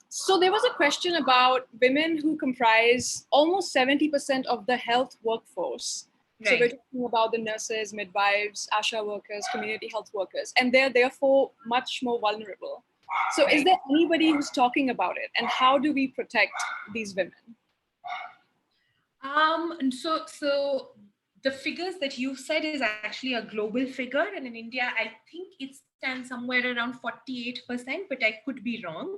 So there was a question about women who comprise almost 70% of the health workforce. So we're Right. talking about the nurses, midwives, ASHA workers, community health workers, and they're therefore much more vulnerable. So is there anybody who's talking about it, and how do we protect these women? And so the figures that you said is actually a global figure, and in India, I think it stands somewhere around 48%, but I could be wrong.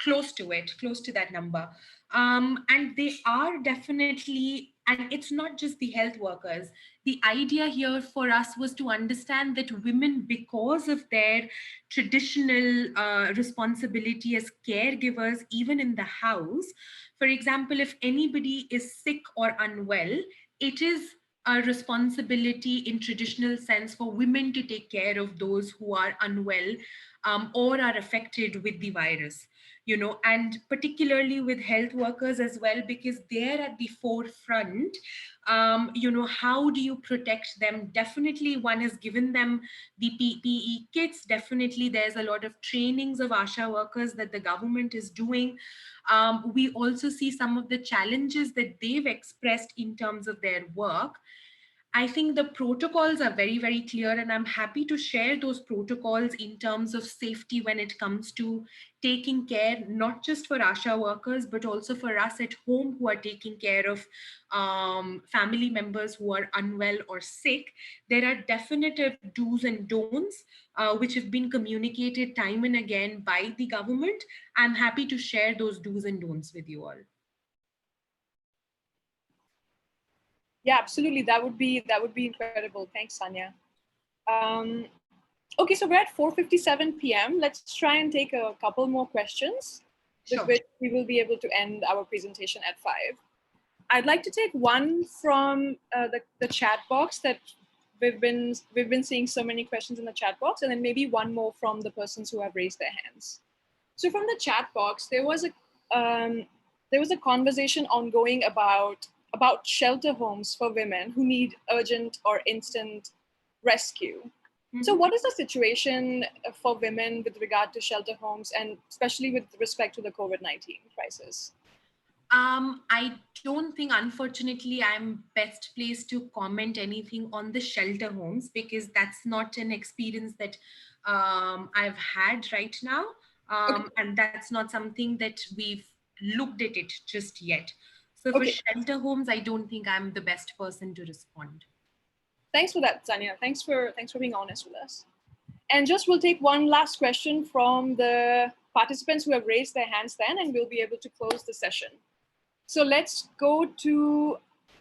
Close to it, close to that number. And they are definitely, and it's not just the health workers. The idea here for us was to understand that women, because of their traditional responsibility as caregivers, even in the house, for example, if anybody is sick or unwell, it is a responsibility in traditional sense for women to take care of those who are unwell, or are affected with the virus, and particularly with health workers as well, because they're at the forefront. How do you protect them? Definitely one has given them the PPE kits. Definitely there's a lot of trainings of ASHA workers that the government is doing. We also see some of the challenges that they've expressed in terms of their work. I think the protocols are very, very clear, and I'm happy to share those protocols in terms of safety when it comes to taking care, not just for ASHA workers, but also for us at home who are taking care of family members who are unwell or sick. There are definitive do's and don'ts, which have been communicated time and again by the government. I'm happy to share those do's and don'ts with you all. Yeah, absolutely. That would be incredible. Thanks, Sanya. Okay, so we're at 4:57 p.m. Let's try and take a couple more questions, with Sure. which we will be able to end our presentation at 5. I'd like to take one from the chat box that we've been seeing so many questions in the chat box, and then maybe one more from the persons who have raised their hands. So from the chat box, there was a conversation ongoing about shelter homes for women who need urgent or instant rescue. So what is the situation for women with regard to shelter homes, and especially with respect to the COVID-19 crisis? I don't think, unfortunately, I'm best placed to comment anything on the shelter homes, because that's not an experience that I've had right now. And that's not something that we've looked at it just yet. So for shelter homes, I don't think I'm the best person to respond. Thanks for that, Sanya. Thanks for being honest with us. And just we'll take one last question from the participants who have raised their hands then, and we'll be able to close the session. So let's go to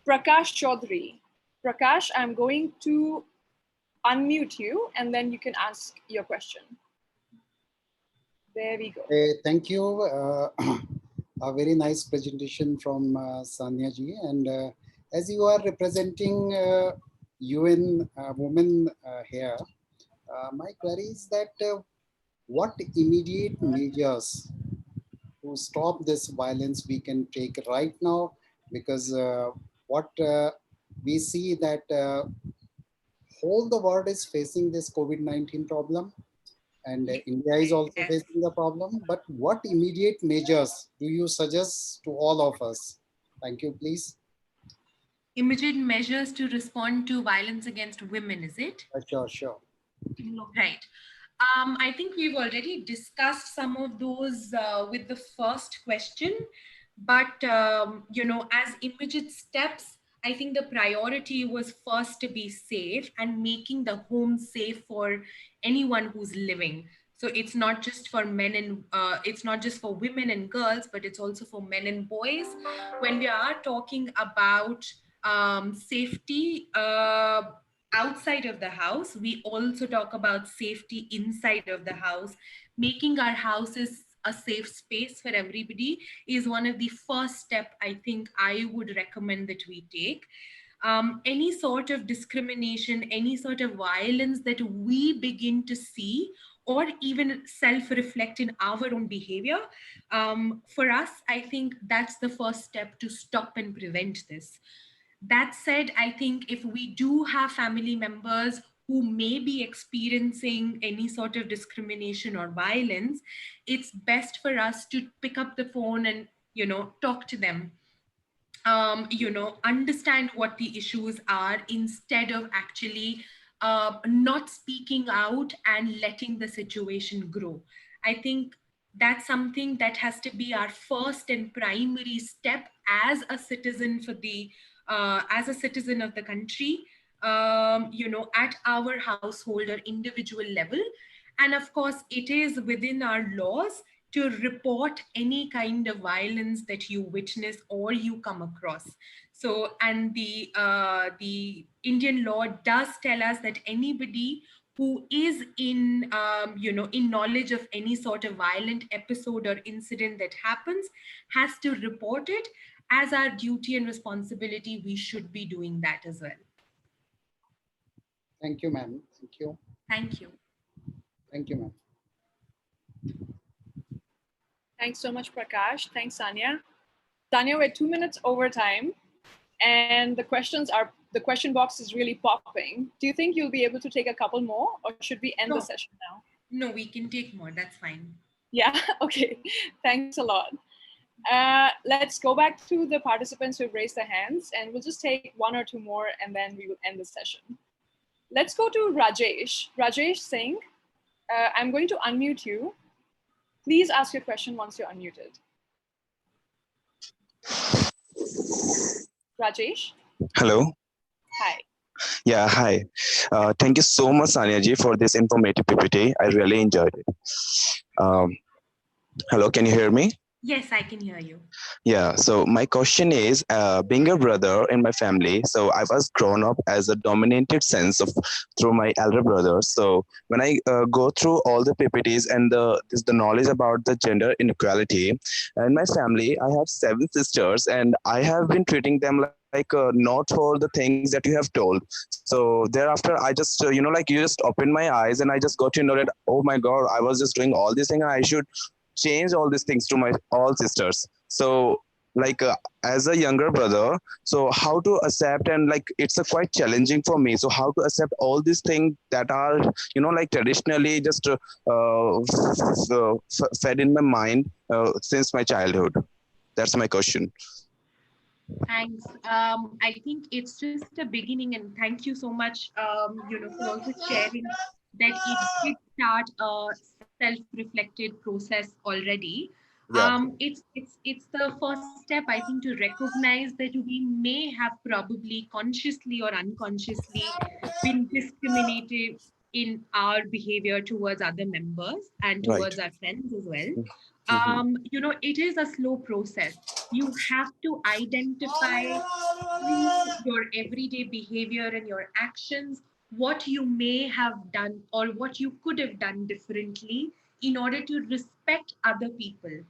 Prakash Chaudhary. Prakash, I'm going to unmute you, and then you can ask your question. There we go. Thank you. A very nice presentation from Sanya ji. And as you are representing UN women here, my query is that what immediate measures to stop this violence we can take right now? Because what we see that whole the world is facing this COVID-19 problem, and India is also Yes. facing the problem. But what immediate measures do you suggest to all of us? Thank you, please. Immediate measures to respond to violence against women, is it? Sure, sure. Right. I think we've already discussed some of those with the first question, but as immediate steps, I think the priority was first to be safe and making the home safe for anyone who's living. So it's not just for men and it's not just for women and girls, but it's also for men and boys. When we are talking about safety, outside of the house, we also talk about safety inside of the house. Making our houses a safe space for everybody is one of the first step I think I would recommend that we take. Any sort of discrimination, any sort of violence that we begin to see or even self-reflect in our own behavior, for us, I think that's the first step to stop and prevent this. That said, I think if we do have family members who may be experiencing any sort of discrimination or violence, it's best for us to pick up the phone and, talk to them, understand what the issues are instead of actually not speaking out and letting the situation grow. I think that's something that has to be our first and primary step as a citizen as a citizen of the country, at our household or individual level. And of course, it is within our laws to report any kind of violence that you witness or you come across. So, and the Indian law does tell us that anybody who is in knowledge of any sort of violent episode or incident that happens has to report it. As our duty and responsibility, we should be doing that as well. Thank you, ma'am. Thank you. Thank you. Thank you, ma'am. Thanks so much, Prakash. Thanks, Sanya. Sanya, we're 2 minutes over time, and the question box is really popping. Do you think you'll be able to take a couple more, or should we end the session now? No, we can take more. That's fine. Yeah, okay. Thanks a lot. Let's go back to the participants who've raised their hands, and we'll just take one or two more, and then we will end the session. Let's go to Rajesh. Rajesh Singh, I'm going to unmute you. Please ask your question once you're unmuted. Rajesh? Hello. Hi. Yeah, hi. Thank you so much, Sanya ji, for this informative PPT. I really enjoyed it. Hello, can you hear me? Yes, I can hear you. Yeah, so my question is, being a brother in my family, so I was grown up as a dominated sense of through my elder brothers. So when I go through all the PPTs and the knowledge about the gender inequality in my family, I have 7 sisters, and I have been treating them like not for the things that you have told. So thereafter, I just you just opened my eyes, and I just got to know that, oh my God, I was just doing all these things, and I should change all these things to my all sisters. So as a younger brother, so how to accept, and it's a quite challenging for me, so how to accept all these things that are traditionally just fed in my mind since my childhood. That's my question. Thanks. I think it's just a beginning, and thank you so much, for also sharing that it did start a self-reflected process already. Yeah. It's the first step, I think, to recognize that we may have probably consciously or unconsciously been discriminated in our behavior towards other members and Right. towards our friends as well. Mhm. It is a slow process. You have to identify through your everyday behavior and your actions what you may have done or what you could have done differently in order to respect other people,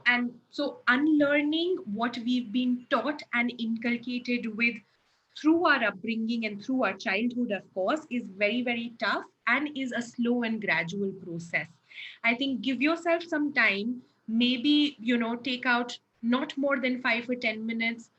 and so unlearning what we've been taught and inculcated with through our upbringing and through our childhood, of course, is very, very tough and is a slow and gradual process. I think give yourself some time, maybe, take out not more than 5 or 10 minutes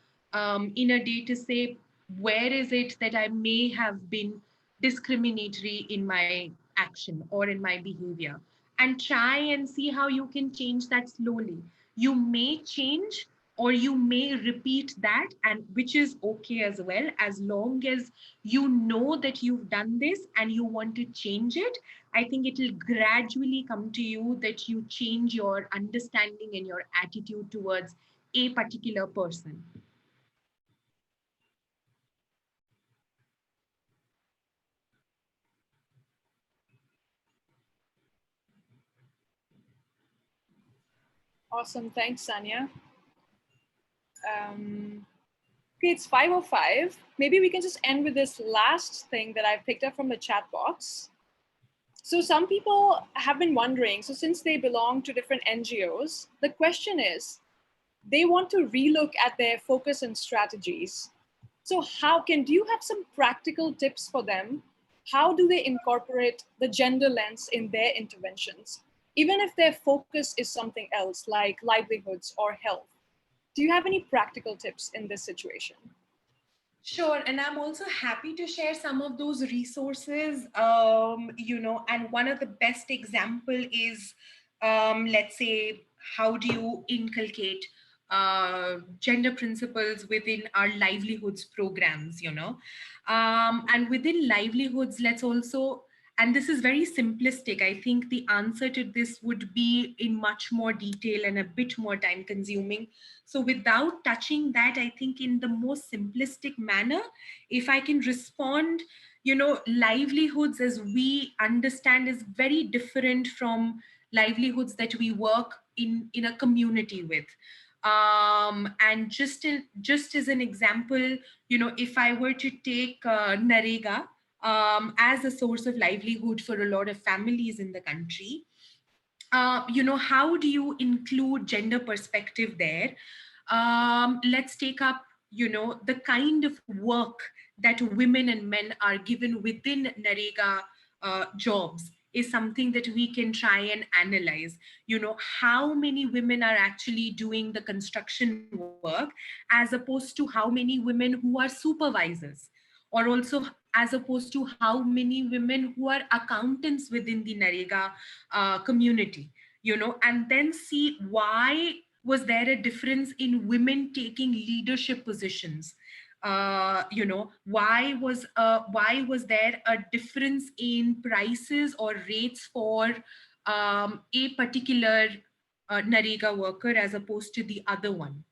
in a day to say, where is it that I may have been discriminatory in my action or in my behavior, and try and see how you can change that slowly. You may change or you may repeat that, and which is okay as well, as long as you know that you've done this and you want to change it. I think it will gradually come to you that you change your understanding and your attitude towards a particular person. Awesome. Thanks, Sanya. Okay, it's 5:05. Maybe we can just end with this last thing that I picked up from the chat box. So some people have been wondering, so since they belong to different NGOs, the question is, they want to relook at their focus and strategies. So do you have some practical tips for them? How do they incorporate the gender lens in their interventions, even if their focus is something else like livelihoods or health? Do you have any practical tips in this situation? Sure, and I'm also happy to share some of those resources. And one of the best example is, let's say, how do you inculcate gender principles within our livelihoods programs? And within livelihoods, let's also, and this is very simplistic. I think the answer to this would be in much more detail and a bit more time consuming. So without touching that, I think in the most simplistic manner, if I can respond, livelihoods as we understand is very different from livelihoods that we work in a community with. And just as an example, if I were to take Narega as a source of livelihood for a lot of families in the country, how do you include gender perspective there? Let's take up, the kind of work that women and men are given within Narega jobs is something that we can try and analyze. How many women are actually doing the construction work, as opposed to how many women who are supervisors, or also as opposed to how many women who are accountants within the Narega community, and then see why was there a difference in women taking leadership positions. Why was there a difference in prices or rates for a particular Narega worker as opposed to the other one?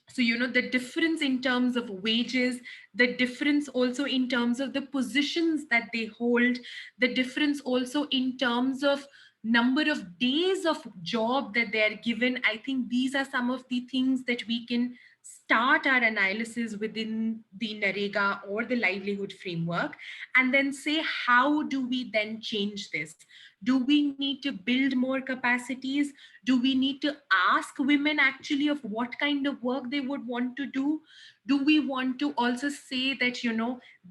So the difference in terms of wages, the difference also in terms of the positions that they hold, the difference also in terms of number of days of job that they are given. I think these are some of the things that we can start our analysis within the Narega or the livelihood framework, and then say, how do we then change this? Do we need to build more capacities? Do we need to ask women actually of what kind of work they would want to do? Do we want to also say that,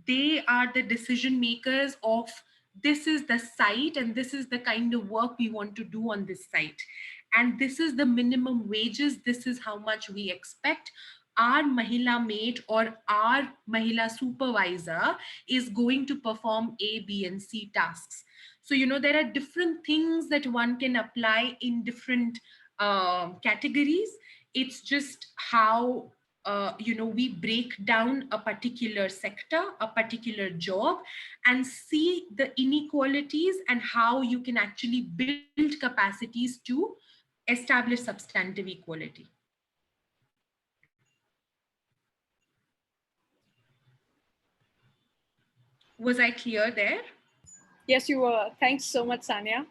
they are the decision makers of, this is the site and this is the kind of work we want to do on this site, and this is the minimum wages, this is how much we expect our mahila mate or our mahila supervisor is going to perform A, B, and C tasks. So there are different things that one can apply in different categories. It's just how we break down a particular sector, a particular job, and see the inequalities and how you can actually build capacities to establish substantive equality. Was I clear there? Yes, you were. Thanks so much, Sanya.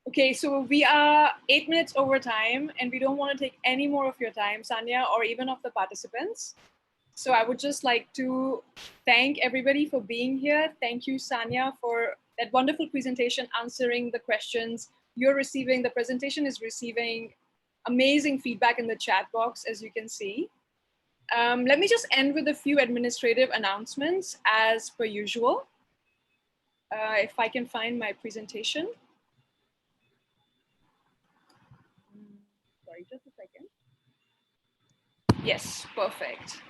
Okay, so we are 8 minutes over time, and we don't want to take any more of your time, Sanya, or even of the participants. So I would just like to thank everybody for being here. Thank you, Sanya, for that wonderful presentation, answering the questions. The presentation is receiving amazing feedback in the chat box, as you can see. Let me just end with a few administrative announcements as per usual. If I can find my presentation. Sorry, just a second. Yes, perfect.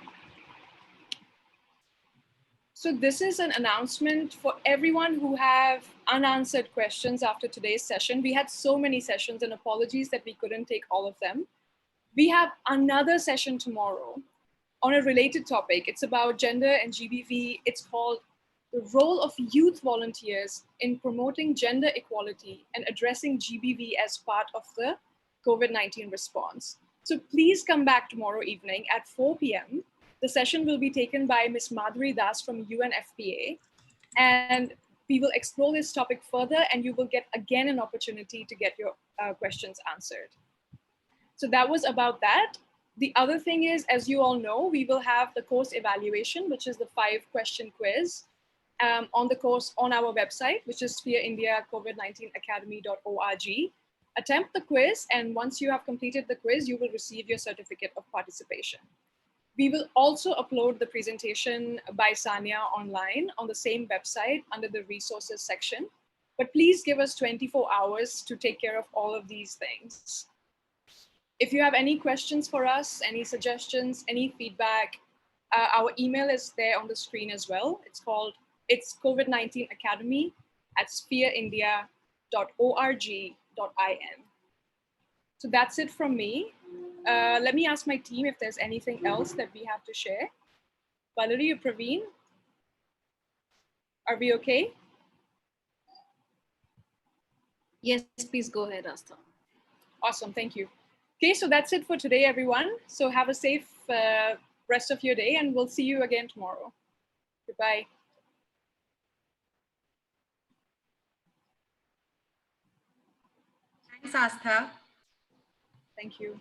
So this is an announcement for everyone who have unanswered questions after today's session. We had so many sessions, and apologies that we couldn't take all of them. We have another session tomorrow on a related topic. It's about gender and GBV. It's called The Role of Youth Volunteers in Promoting Gender Equality and Addressing GBV as Part of the COVID-19 Response. So please come back tomorrow evening at 4 p.m. The session will be taken by Ms. Madhuri Das from UNFPA, and we will explore this topic further, and you will get again an opportunity to get your questions answered. So that was about that. The other thing is, as you all know, we will have the course evaluation, which is the 5-question quiz on the course on our website, which is sphereindiacovid19academy.org. Attempt the quiz, and once you have completed the quiz, you will receive your certificate of participation. We will also upload the presentation by Sanya online on the same website under the resources section. But please give us 24 hours to take care of all of these things. If you have any questions for us, any suggestions, any feedback, our email is there on the screen as well. It's COVID-19 Academy at sphereindia.org.in. So that's it from me. Let me ask my team if there's anything else that we have to share. Valerie or Praveen, are we okay? Yes, please go ahead, Astha. Awesome, thank you. Okay, so that's it for today, everyone. So have a safe rest of your day, and we'll see you again tomorrow. Goodbye. Thanks, Astha. Thank you.